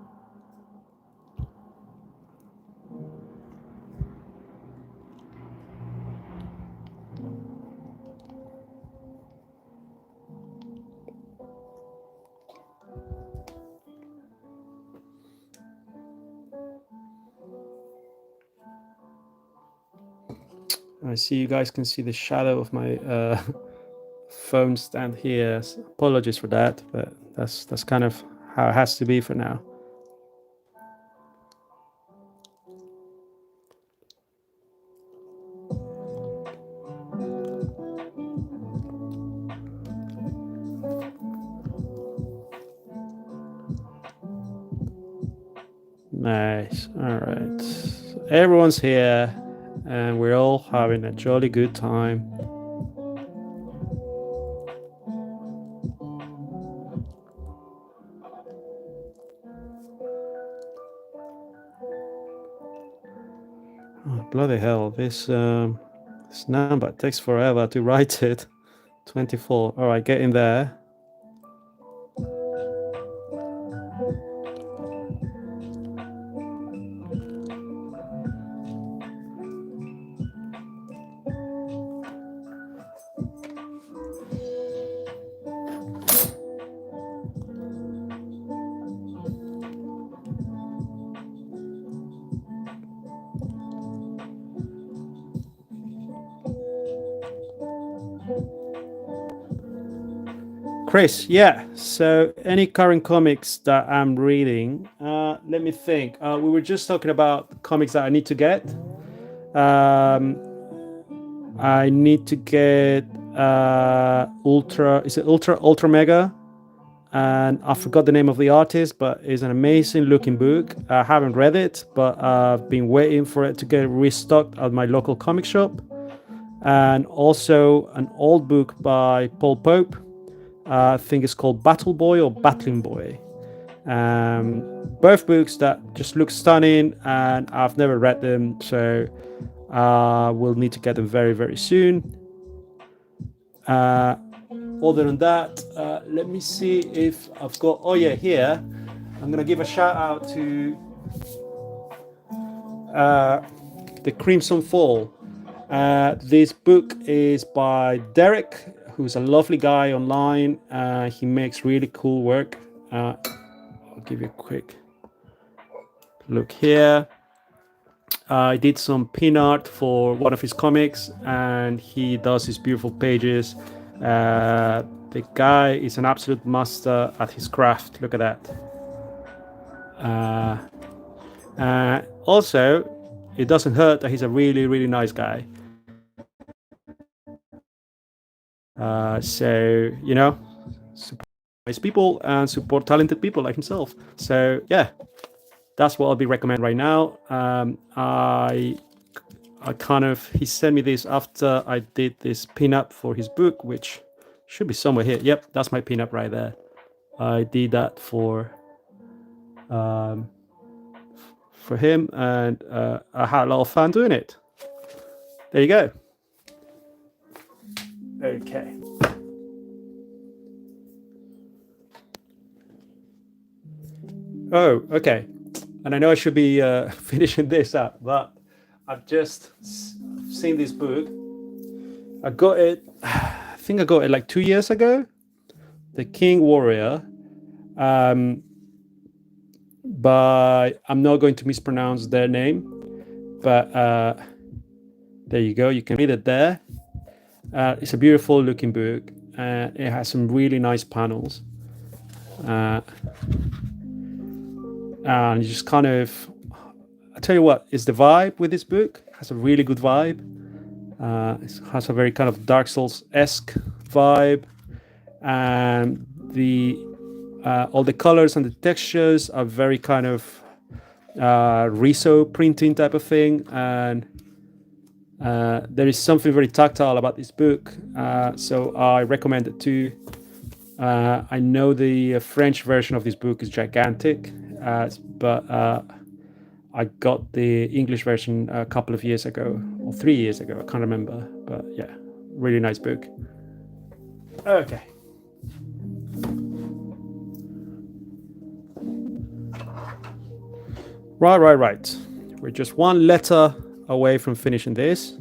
S1: I see you guys can see the shadow of my phone stand here. So apologies for that, but that's kind of how it has to be for now. Nice. All right. So everyone's here, and we're all having a jolly good time. Oh, bloody hell! This number takes forever to write it. 24. All right, get in there. Chris, yeah. So, any current comics that I'm reading? Let me think. We were just talking about comics that I need to get. I need to get Ultra. Is it Ultra Mega? And I forgot the name of the artist, but it's an amazing looking book. I haven't read it, but I've been waiting for it to get restocked at my local comic shop. And also an old book by Paul Pope. I think it's called Battle Boy or Battling Boy. Both books that just look stunning, and I've never read them, so we'll need to get them very, very soon. Other than that, let me see if I've got. Oh yeah, here I'm gonna give a shout out to the Crimson Fall. This book is by Derek, who's a lovely guy online. He makes really cool work. I'll give you a quick look here. I did some pin art for one of his comics, and he does his beautiful pages. The guy is an absolute master at his craft. Look at that. Also, it doesn't hurt that he's a really, really nice guy. So, support nice people and support talented people like himself. So, yeah, that's what I'll be recommending right now. He sent me this after I did this pinup for his book, which should be somewhere here. Yep, that's my pinup right there. I did that for him, and I had a lot of fun doing it. There you go. Okay. Oh, okay. And I know I should be finishing this up, but I've just seen this book. I got it. I think I got it like 2 years ago. The King Warrior. but I'm not going to mispronounce their name. But there you go. You can read it there. It's a beautiful looking book. It has some really nice panels. And you just kind of, I tell you what, it's the vibe with this book. It has a really good vibe. It has a very kind of Dark Souls-esque vibe. And all the colors and the textures are very kind of Riso printing type of thing. And there is something very tactile about this book. So I recommend it too. I know the French version of this book is gigantic, but I got the English version a couple of years ago, or 3 years ago, I can't remember. But yeah, really nice book. Okay. Right. We're just one letter away from finishing this.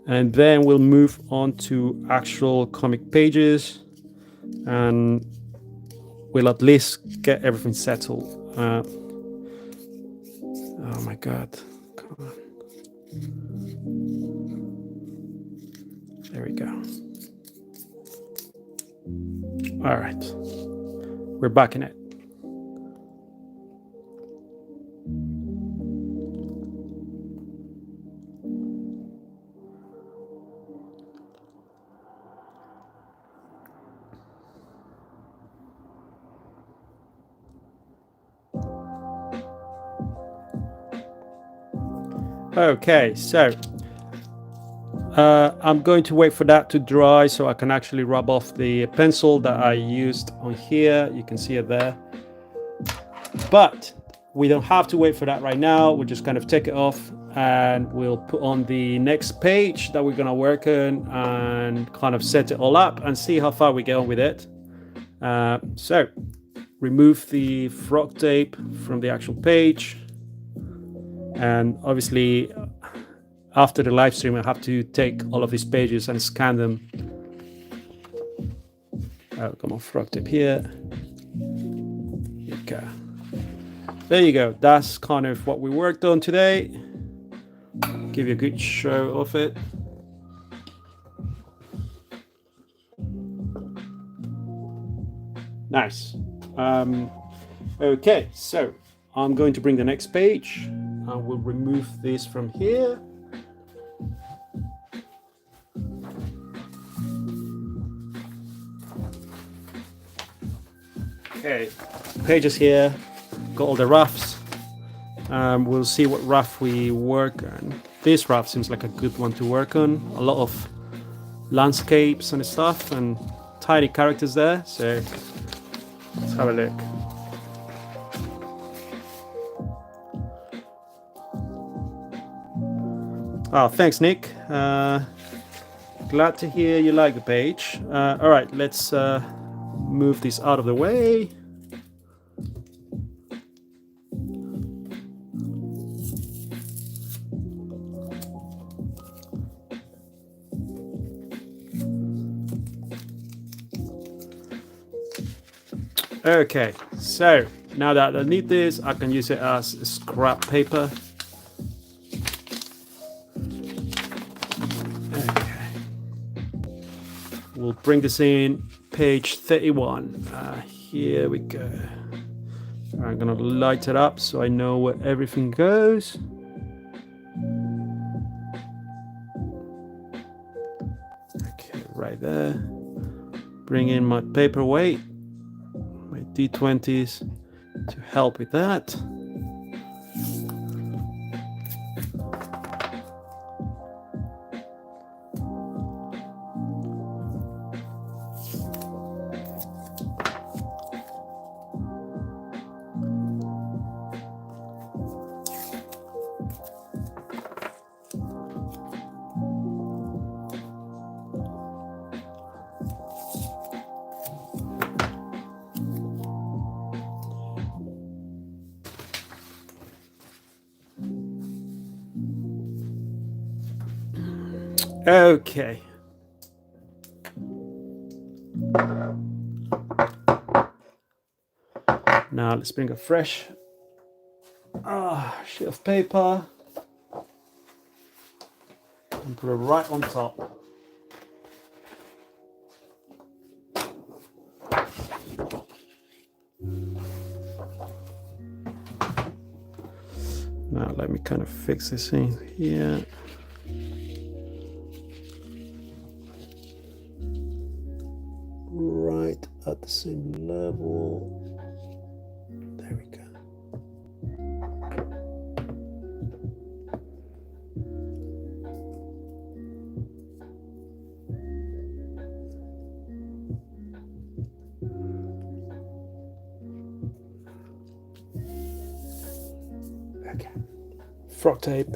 S1: And then we'll move on to actual comic pages. And we'll at least get everything settled. Oh my God. Come on. There we go. All right. We're back in it. Okay, so I'm going to wait for that to dry so I can actually rub off the pencil that I used on here. You can see it there. But we don't have to wait for that right now. We'll just kind of take it off and we'll put on the next page that we're going to work on and kind of set it all up and see how far we get on with it. So remove the frog tape from the actual page. And obviously, after the live stream, I have to take all of these pages and scan them. Oh, come on, frog tape here. Okay. There you go. That's kind of what we worked on today. Give you a good show of it. Nice. Okay, so I'm going to bring the next page. I will remove this from here. Okay, pages here, got all the roughs. We'll see what rough we work on. This rough seems like a good one to work on. A lot of landscapes and stuff and tiny characters there. So let's have a look. Oh, thanks, Nick. Glad to hear you like the page. All right, let's move this out of the way. Okay, so now that I need this, I can use it as scrap paper. Okay, we'll bring this in page 31. Here we go. I'm gonna light it up so I know where everything goes. Okay, right there. Bring in my paperweight, my D20s to help with that. Okay. Now let's bring a fresh sheet of paper and put it right on top. Now let me kind of fix this in here. Right at the same level. There we go. Okay. Frog tape.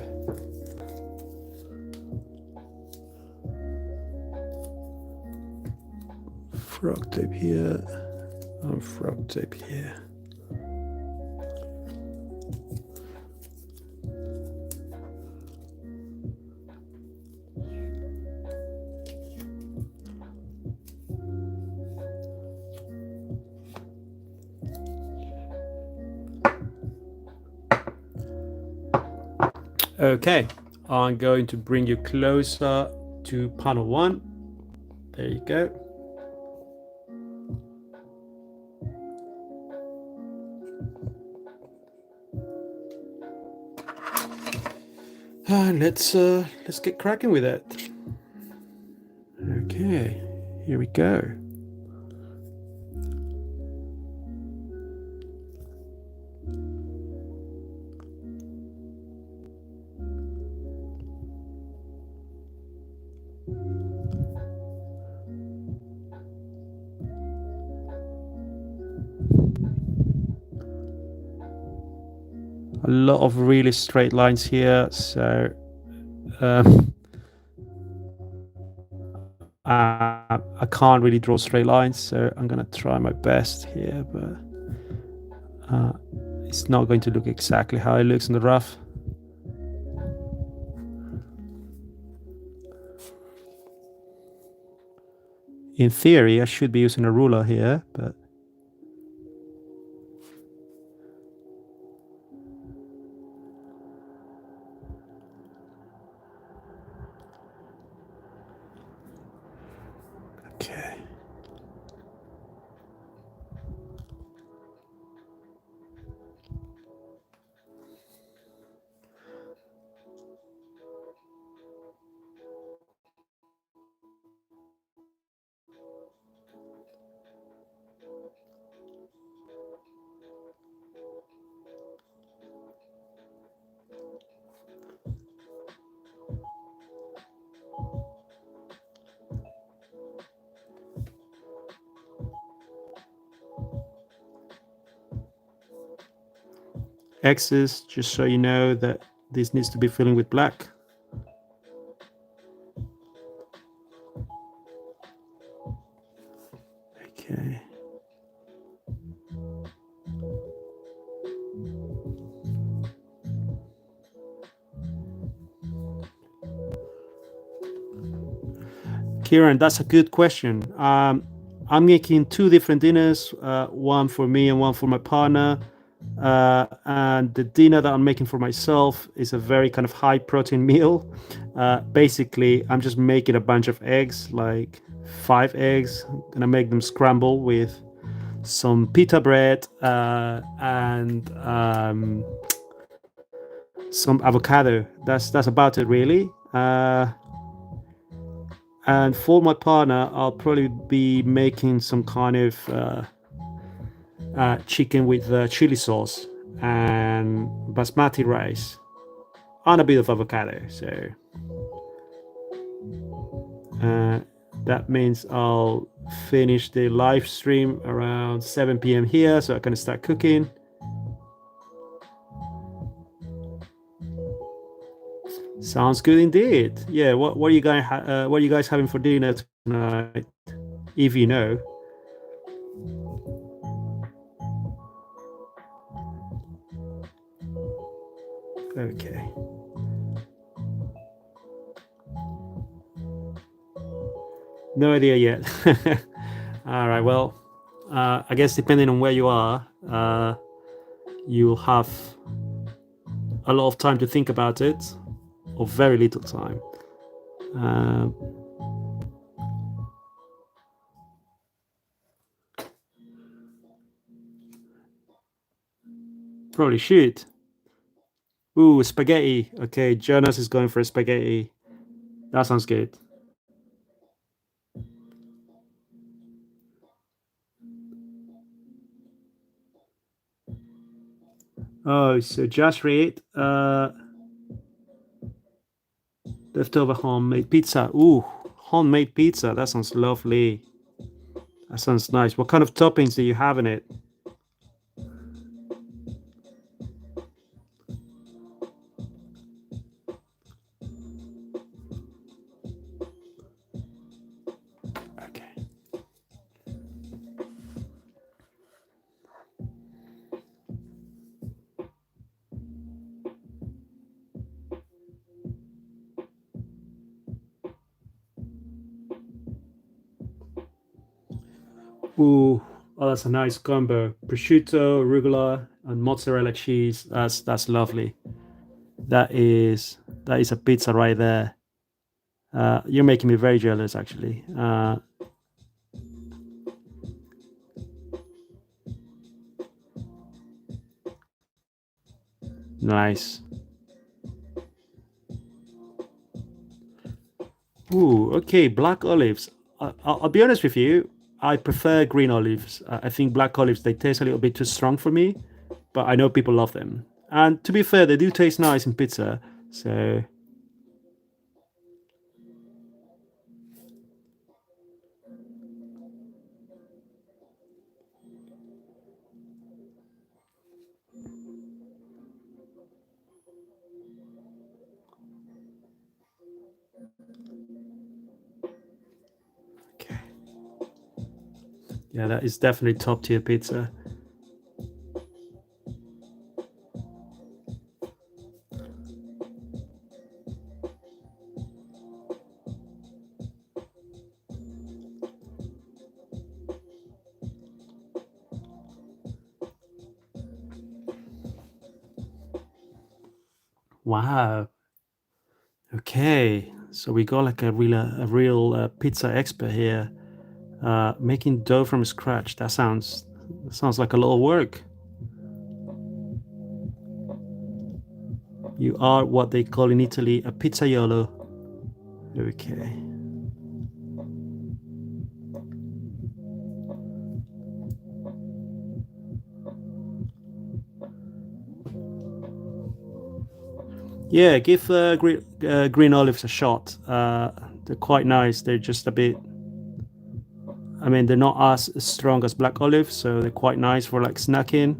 S1: Frog tape here and frog tape here. Okay, I'm going to bring you closer to panel 1. There you go. And let's get cracking with it. Okay, here we go. A lot of really straight lines here, so I can't really draw straight lines, so I'm gonna try my best here, but it's not going to look exactly how it looks in the rough. In theory, I should be using a ruler here, but okay. X's, just so you know that this needs to be filling with black. Okay. Kieran, that's a good question. I'm making 2 different dinners, one for me and one for my partner. And the dinner that I'm making for myself is a very kind of high protein meal. Basically, I'm just making a bunch of eggs, like 5 eggs. I'm gonna make them scramble with some pita bread and some avocado. That's about it, really. And for my partner, I'll probably be making some kind of chicken with chili sauce and basmati rice and a bit of avocado. So that means I'll finish the live stream around 7 p.m. here, so I can start cooking. Sounds good indeed. Yeah, what are you guys having for dinner tonight, if you know? Okay. No idea yet. All right. Well, I guess depending on where you are, you'll have a lot of time to think about it, or very little time. Probably should. Ooh, spaghetti. Okay, Jonas is going for a spaghetti. That sounds good. Oh, so just read leftover homemade pizza. Ooh, homemade pizza. That sounds lovely. That sounds nice. What kind of toppings do you have in it? Okay. Ooh, oh, that's a nice combo. Prosciutto, arugula, and mozzarella cheese. That's lovely. That is that is a pizza right there. You're making me very jealous, actually. Nice. Ooh, okay. Black olives. I'll be honest with you. I prefer green olives. I think black olives they taste a little bit too strong for me, but I know people love them. And to be fair, they do taste nice in pizza. So okay. Yeah, that is definitely top tier pizza. Wow. Okay. So we got like a real pizza expert here, making dough from scratch. That sounds like a lot of work. You are what they call in Italy a pizzaiolo. Okay. Yeah, give green olives a shot. They're quite nice. They're just a bit. I mean, they're not as strong as black olives, so they're quite nice for like snacking.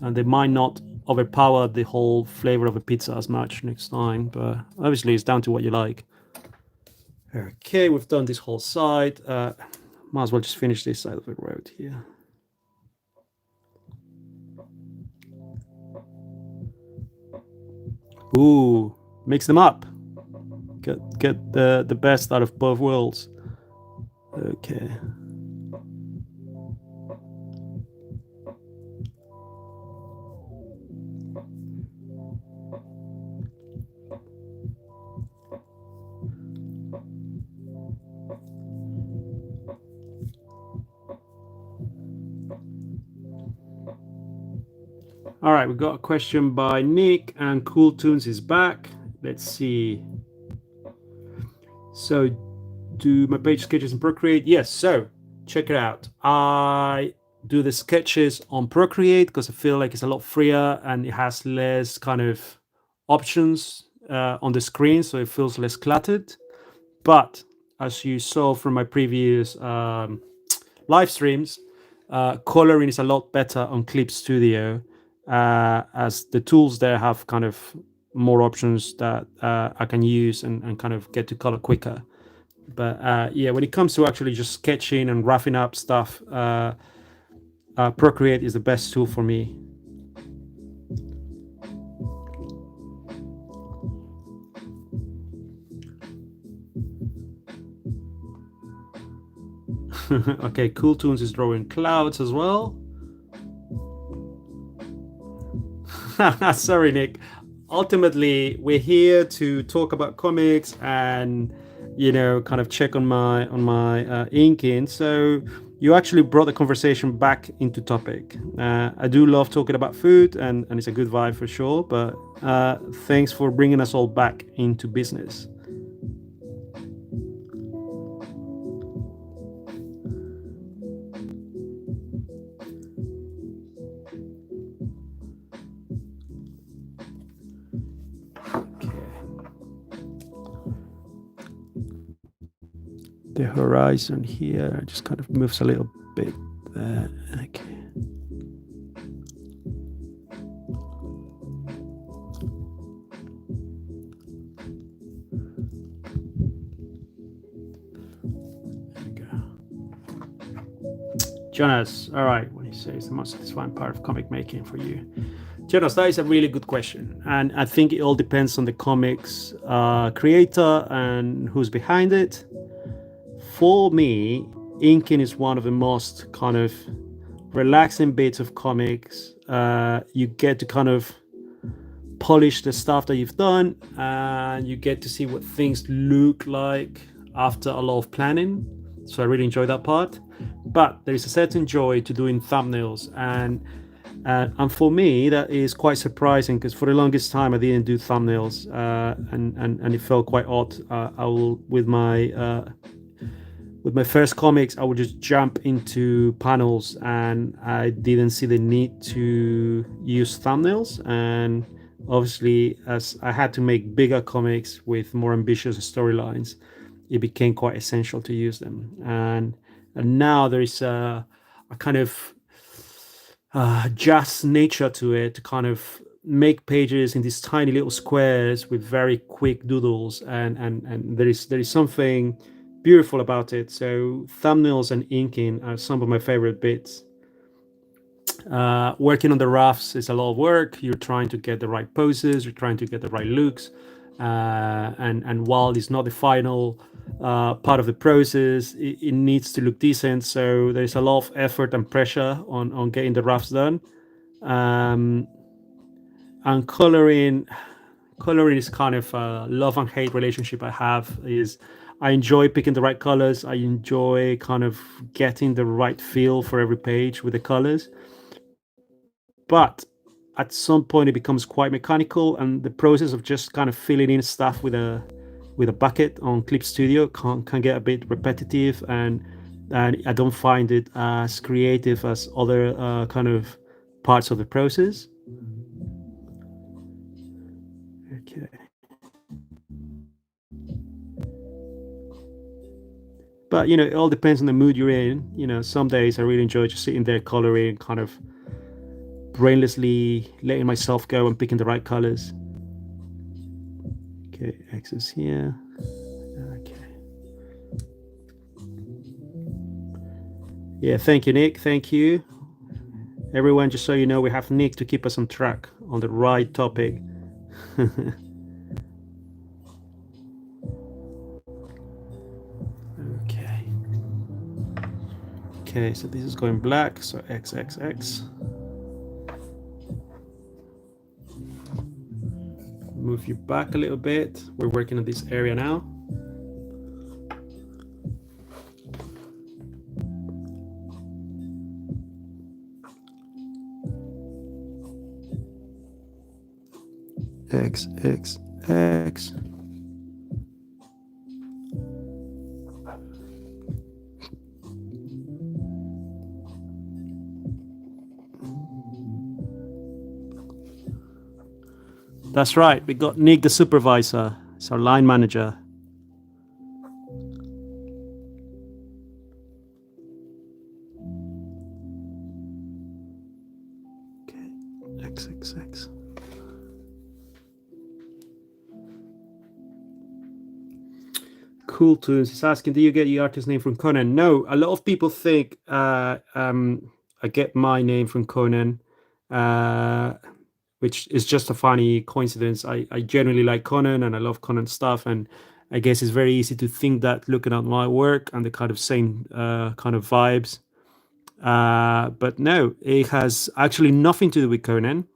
S1: And they might not overpower the whole flavor of a pizza as much next time. But obviously, it's down to what you like. Okay, we've done this whole side. Might as well just finish this side of the road here. Ooh, mix them up. Get the best out of both worlds. Okay. All right, we've got a question by Nick, and Cool Tunes is back. Let's see. So, do my page sketches in Procreate? Yes. So, check it out. I do the sketches on Procreate because I feel like it's a lot freer and it has less kind of options on the screen, so it feels less cluttered. But as you saw from my previous live streams, coloring is a lot better on Clip Studio, as the tools there have kind of more options that I can use and kind of get to color quicker. But yeah, when it comes to actually just sketching and roughing up stuff, Procreate is the best tool for me. Okay, Cool Tunes is drawing clouds as well. Sorry, Nick. Ultimately, we're here to talk about comics and kind of check on my inking. So you actually brought the conversation back into topic. I do love talking about food, and it's a good vibe for sure. But thanks for bringing us all back into business. Okay. The horizon here just kind of moves a little bit there. Okay. Jonas, all right, what he says, the most satisfying part of comic making for you. Jonas, that is a really good question. And I think it all depends on the comics creator and who's behind it. For me, inking is one of the most kind of relaxing bits of comics. You get to kind of polish the stuff that you've done, and you get to see what things look like after a lot of planning. So I really enjoy that part. But there is a certain joy to doing thumbnails, and for me that is quite surprising because for the longest time I didn't do thumbnails, and it felt quite odd. I will with my first comics, I would just jump into panels, and I didn't see the need to use thumbnails. And obviously, as I had to make bigger comics with more ambitious storylines, it became quite essential to use them. And now there is a kind of just nature to it to kind of make pages in these tiny little squares with very quick doodles, and there is something beautiful about it. So thumbnails and inking are some of my favorite bits. Working on the roughs is a lot of work. You're trying to get the right poses, you're trying to get the right looks, and while it's not the final part of the process, it needs to look decent. So there's a lot of effort and pressure on getting the roughs done. Um, and coloring is kind of a love and hate relationship I have. Is I enjoy picking the right colors. I enjoy kind of getting the right feel for every page with the colors, but at some point it becomes quite mechanical, and the process of just kind of filling in stuff with a bucket on Clip Studio can get a bit repetitive, and I don't find it as creative as other kind of parts of the process. Okay. But it all depends on the mood you're in. Some days I really enjoy just sitting there coloring, kind of brainlessly letting myself go and picking the right colors. Okay, X is here. Okay. Yeah, thank you, Nick. Thank you. Everyone, just so you know, we have Nick to keep us on track on the right topic. Okay. Okay, so this is going black, so XXX. Move you back a little bit. We're working on this area now. XXX. That's right. We got Nick, the supervisor. It's our line manager. Okay, XXX. Cool Tunes is asking, do you get your artist name from Conan? No, a lot of people think I get my name from Conan, which is just a funny coincidence. I generally like Conan and I love Conan stuff, and I guess it's very easy to think that looking at my work and the kind of same kind of vibes. But no, it has actually nothing to do with Conan.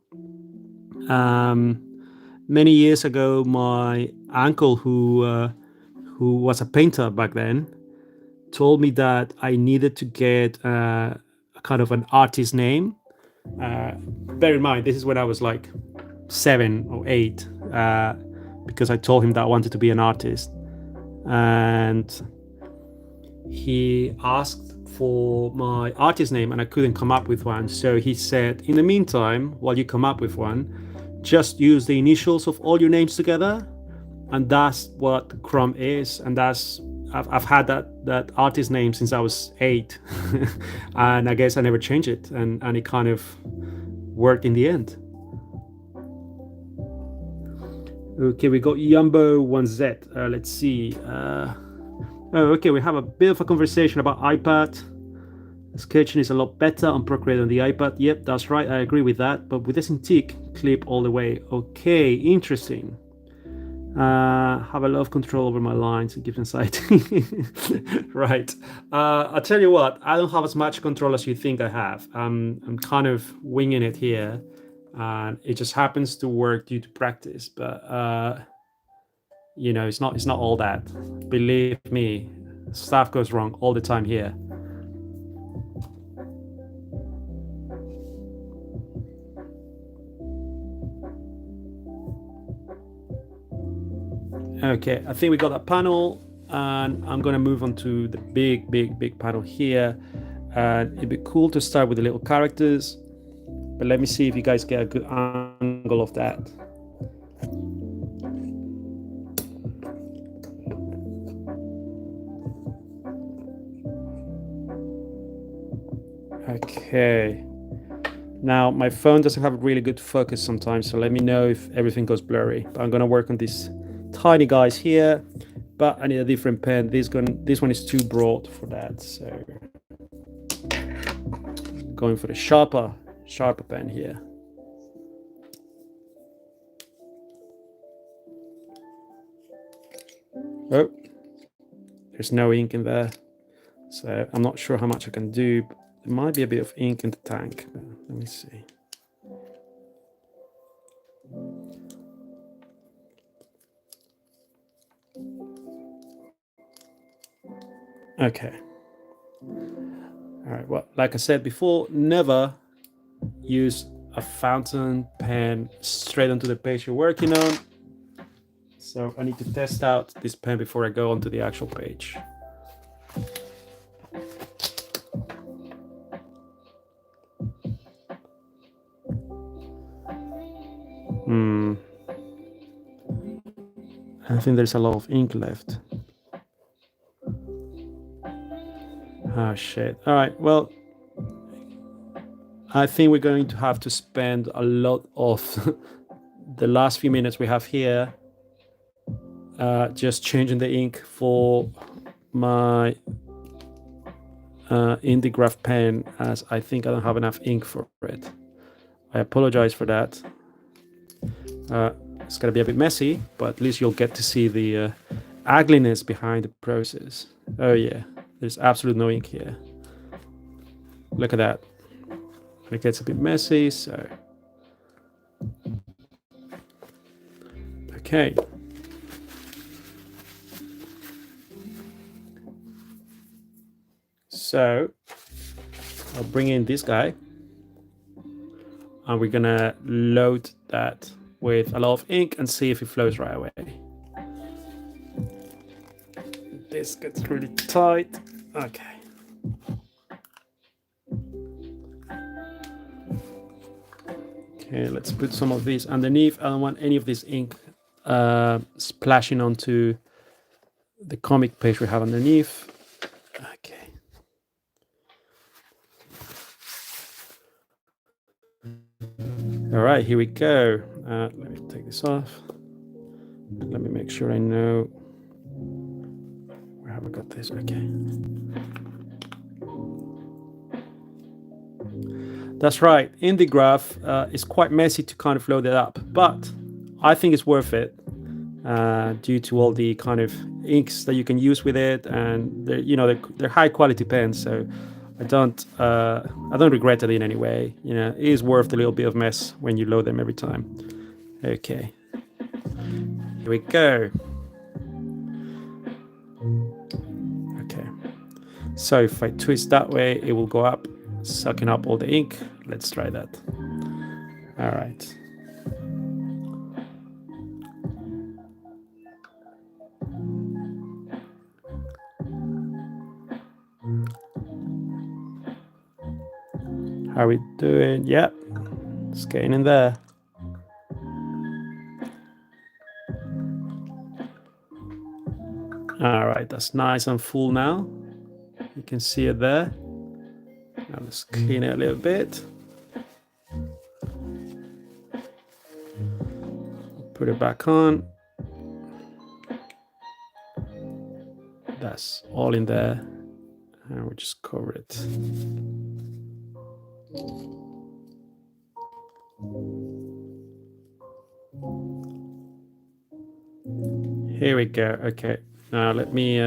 S1: Many years ago, my uncle, who was a painter back then, told me that I needed to get a kind of an artist name. Bear in mind, this is when I was like 7 or 8, because I told him that I wanted to be an artist, and he asked for my artist name, and I couldn't come up with one. So he said, in the meantime, while you come up with one, just use the initials of all your names together, and that's what Chrome is. And that's I've had that artist name since I was 8, and I guess I never changed it, and it kind of worked in the end. Okay, we got Yumbo1Z. Let's see. Okay, we have a bit of a conversation about iPad. Sketching is a lot better on Procreate on the iPad. Yep, that's right. I agree with that. But with the Cintiq, clip all the way. Okay, interesting. Have a lot of control over my lines. It gives anxiety. Right. I'll tell you what. I don't have as much control as you think I have. I'm kind of winging it here, and it just happens to work due to practice. But it's not all that. Believe me, stuff goes wrong all the time here. Okay, I think we got that panel, and I'm gonna move on to the big panel here. And it'd be cool to start with the little characters, but let me see if you guys get a good angle of that. Okay. Now, my phone doesn't have a really good focus sometimes, so let me know if everything goes blurry. But I'm gonna work on these tiny guys here, but I need a different pen. This one is too broad for that, so going for the sharper pen here. Oh, there's no ink in there, so I'm not sure how much I can do. There might be a bit of ink in the tank. Let me see. Okay. All right. Well, like I said before, never use a fountain pen straight onto the page you're working on. So I need to test out this pen before I go onto the actual page. I think there's a lot of ink left. Oh shit. All right, well, I think we're going to have to spend a lot of the last few minutes we have here just changing the ink for my Indigraph pen, as I think I don't have enough ink for it. I apologize for that. It's gonna be a bit messy, but at least you'll get to see the ugliness behind the process. Oh yeah, there's absolutely no ink here. Look at that. It gets a bit messy, so okay. So I'll bring in this guy, and we're gonna load that with a lot of ink and see if it flows right away. This gets really tight. Okay. Okay, let's put some of these underneath. I don't want any of this ink splashing onto the comic page we have underneath. Okay. All right, here we go. Let me take this off. Let me make sure I know where have I got this. Okay. That's right. Indigraph is quite messy to kind of load it up, but I think it's worth it due to all the kind of inks that you can use with it, and they're high quality pens. So I don't regret it in any way. It is worth the little bit of mess when you load them every time. Okay, here we go. Okay, so if I twist that way, it will go up, sucking up all the ink. Let's try that. All right. How are we doing? Yep, it's getting in there. All right, that's nice and full now. You can see it there. Now let's clean it a little bit. Put it back on. That's all in there. And we'll just cover it. Here we go. Okay, now let me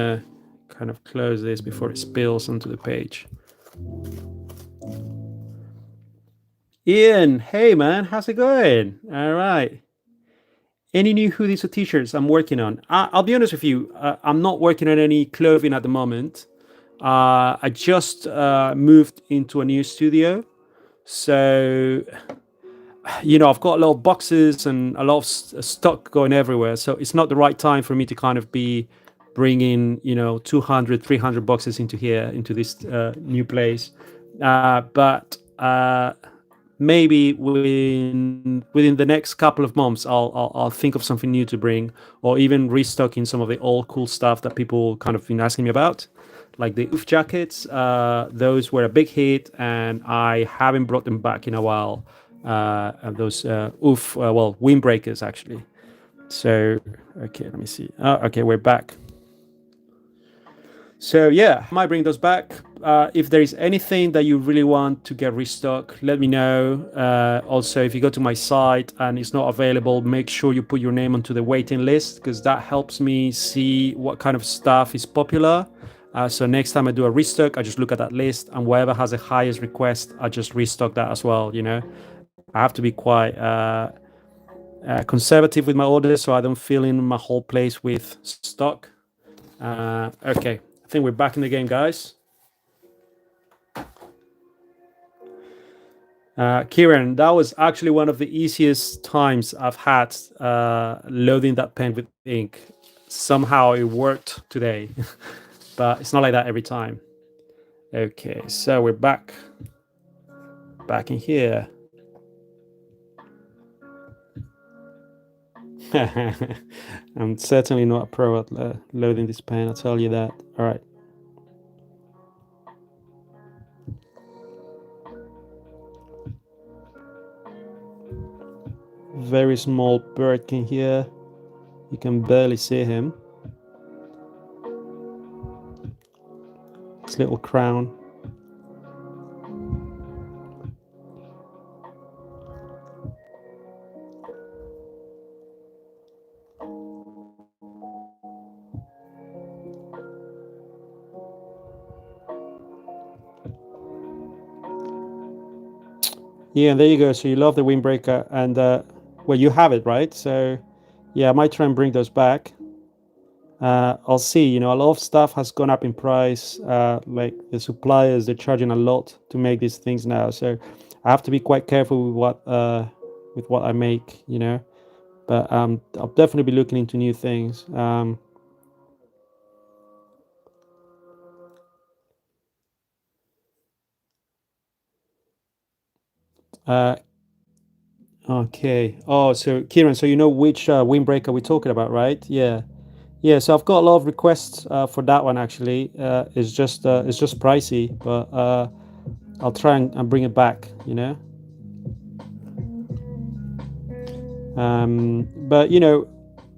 S1: kind of close this before it spills onto the page. Ian, hey man, how's it going? All right. Any new hoodies or t-shirts I'm working on? I'll be honest with you, I'm not working on any clothing at the moment. I just moved into a new studio, so I've got a lot of boxes and a lot of stock going everywhere, so it's not the right time for me to kind of be bringing 200 300 boxes into this new place. But maybe within the next couple of months, I'll think of something new to bring, or even restocking some of the old cool stuff that people kind of been asking me about, like the OOF jackets. Those were a big hit, and I haven't brought them back in a while. Those OOF, windbreakers actually. So okay, let me see. Okay, we're back. So yeah, I might bring those back. If there is anything that you really want to get restock, let me know. Also, if you go to my site and it's not available, make sure you put your name onto the waiting list, because that helps me see what kind of stuff is popular. So next time I do a restock, I just look at that list, and whatever has the highest request, I just restock that as well. I have to be quite conservative with my orders, so I don't fill in my whole place with stock. Okay, I think we're back in the game, guys. Kieran, that was actually one of the easiest times I've had loading that pen with ink. Somehow it worked today, but it's not like that every time. Okay, so we're back in here. I'm certainly not a pro at loading this pen, I'll tell you that. All right. Very small Birdking here. You can barely see him. His little crown. Yeah, there you go. So you love the windbreaker, and well, you have it, right? So yeah, I might try and bring those back. I'll see. A lot of stuff has gone up in price. Like the suppliers, they're charging a lot to make these things now. So I have to be quite careful with what I make. But I'll definitely be looking into new things. Okay. Oh, so Kieran, so you know which windbreaker we're talking about, right? Yeah. Yeah, so I've got a lot of requests for that one actually. It's just pricey, but I'll try and bring it back. But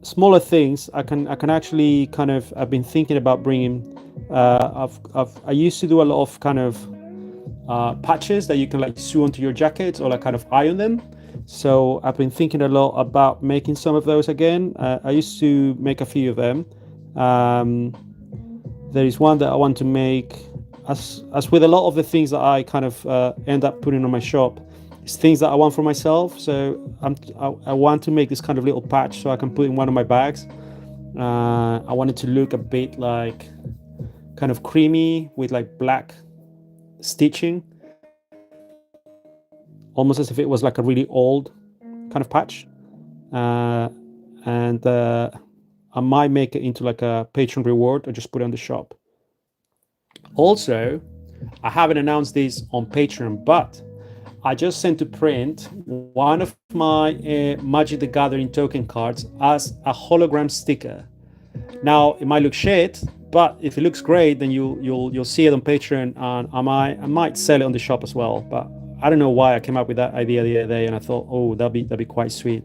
S1: smaller things I can actually kind of. I've been thinking about bringing. I used to do a lot of kind of patches that you can like sew onto your jackets or like kind of iron them. So I've been thinking a lot about making some of those again. I used to make a few of them. Um, there is one that I want to make. As with a lot of the things that I kind of end up putting on my shop, it's things that I want for myself. So I want to make this kind of little patch so I can put in one of my bags. I want it to look a bit like kind of creamy with like black stitching, almost as if it was like a really old kind of patch. And I might make it into like a Patreon reward or just put it on the shop. Also, I haven't announced this on Patreon, but I just sent to print one of my Magic the Gathering token cards as a hologram sticker. Now it might look shit, but if it looks great, then you'll see it on Patreon, and I might sell it on the shop as well. But I don't know why I came up with that idea the other day, and I thought, oh, that'd be quite sweet.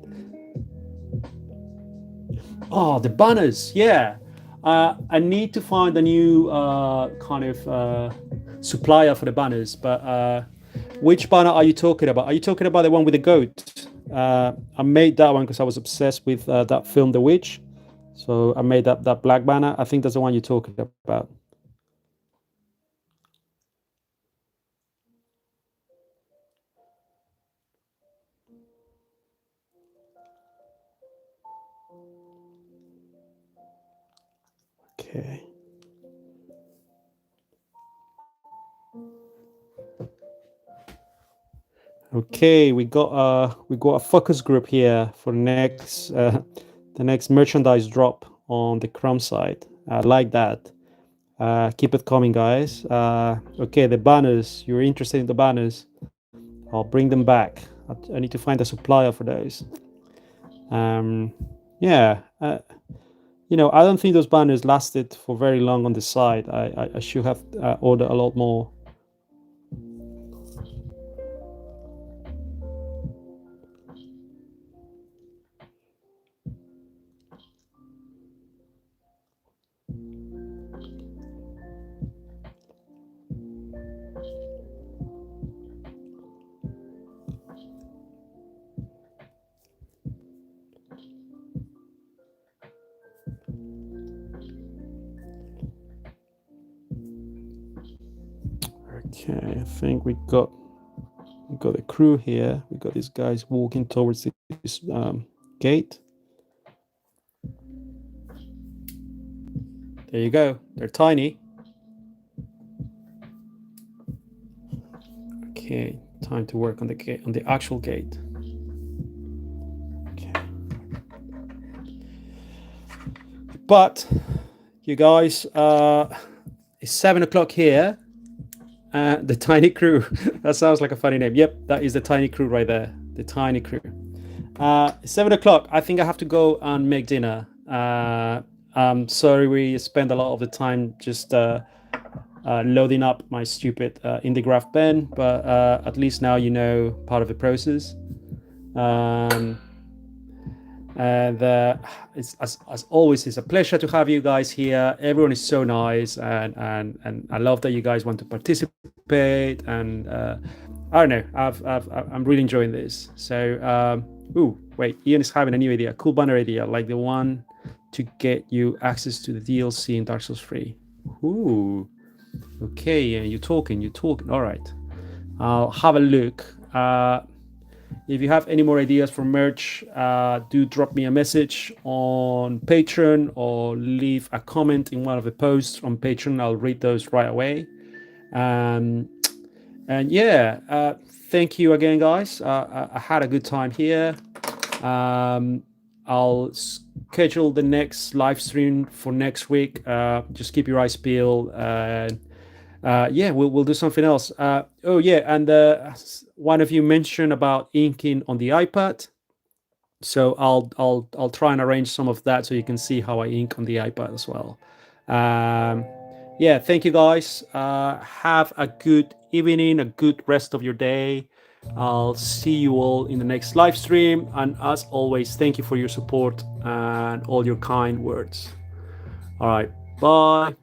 S1: Oh, the banners, yeah. I need to find a new kind of supplier for the banners. But which banner are you talking about? Are you talking about the one with the goat? I made that one because I was obsessed with that film, The Witch. So I made that black banner. I think that's the one you're talking about. Okay. Okay, we got a focus group here for the next merchandise drop on the Chrome side. I like that. Keep it coming, guys. Okay, the banners. You're interested in the banners? I'll bring them back. I need to find a supplier for those. Yeah. I don't think those banners lasted for very long on the side. I should have ordered a lot more. Okay, I think we got the crew here. We got these guys walking towards this gate. There you go. They're tiny. Okay, time to work on the gate, on the actual gate. Okay. But you guys, it's 7 o'clock here. The Tiny Crew. That sounds like a funny name. Yep, that is the Tiny Crew right there. The Tiny Crew. 7 o'clock. I think I have to go and make dinner. I'm sorry we spend a lot of the time just loading up my stupid Indigraph pen, but at least now you know part of the process. And it's as always, it's a pleasure to have you guys here. Everyone is so nice, and I love that you guys want to participate. And I don't know, I'm really enjoying this. So, wait, Ian is having a new idea, cool banner idea, like the one to get you access to the DLC in Dark Souls 3. Ooh, okay, yeah, you're talking. All right, I'll have a look. If you have any more ideas for merch, do drop me a message on Patreon or leave a comment in one of the posts on Patreon. I'll read those right away. And yeah, thank you again, guys. I had a good time here. I'll schedule the next live stream for next week. Just keep your eyes peeled. Yeah, we'll do something else. Oh yeah, and one of you mentioned about inking on the iPad, so I'll try and arrange some of that so you can see how I ink on the iPad as well. Yeah, thank you guys. Have a good evening, a good rest of your day. I'll see you all in the next live stream, and as always, thank you for your support and all your kind words. All right, bye.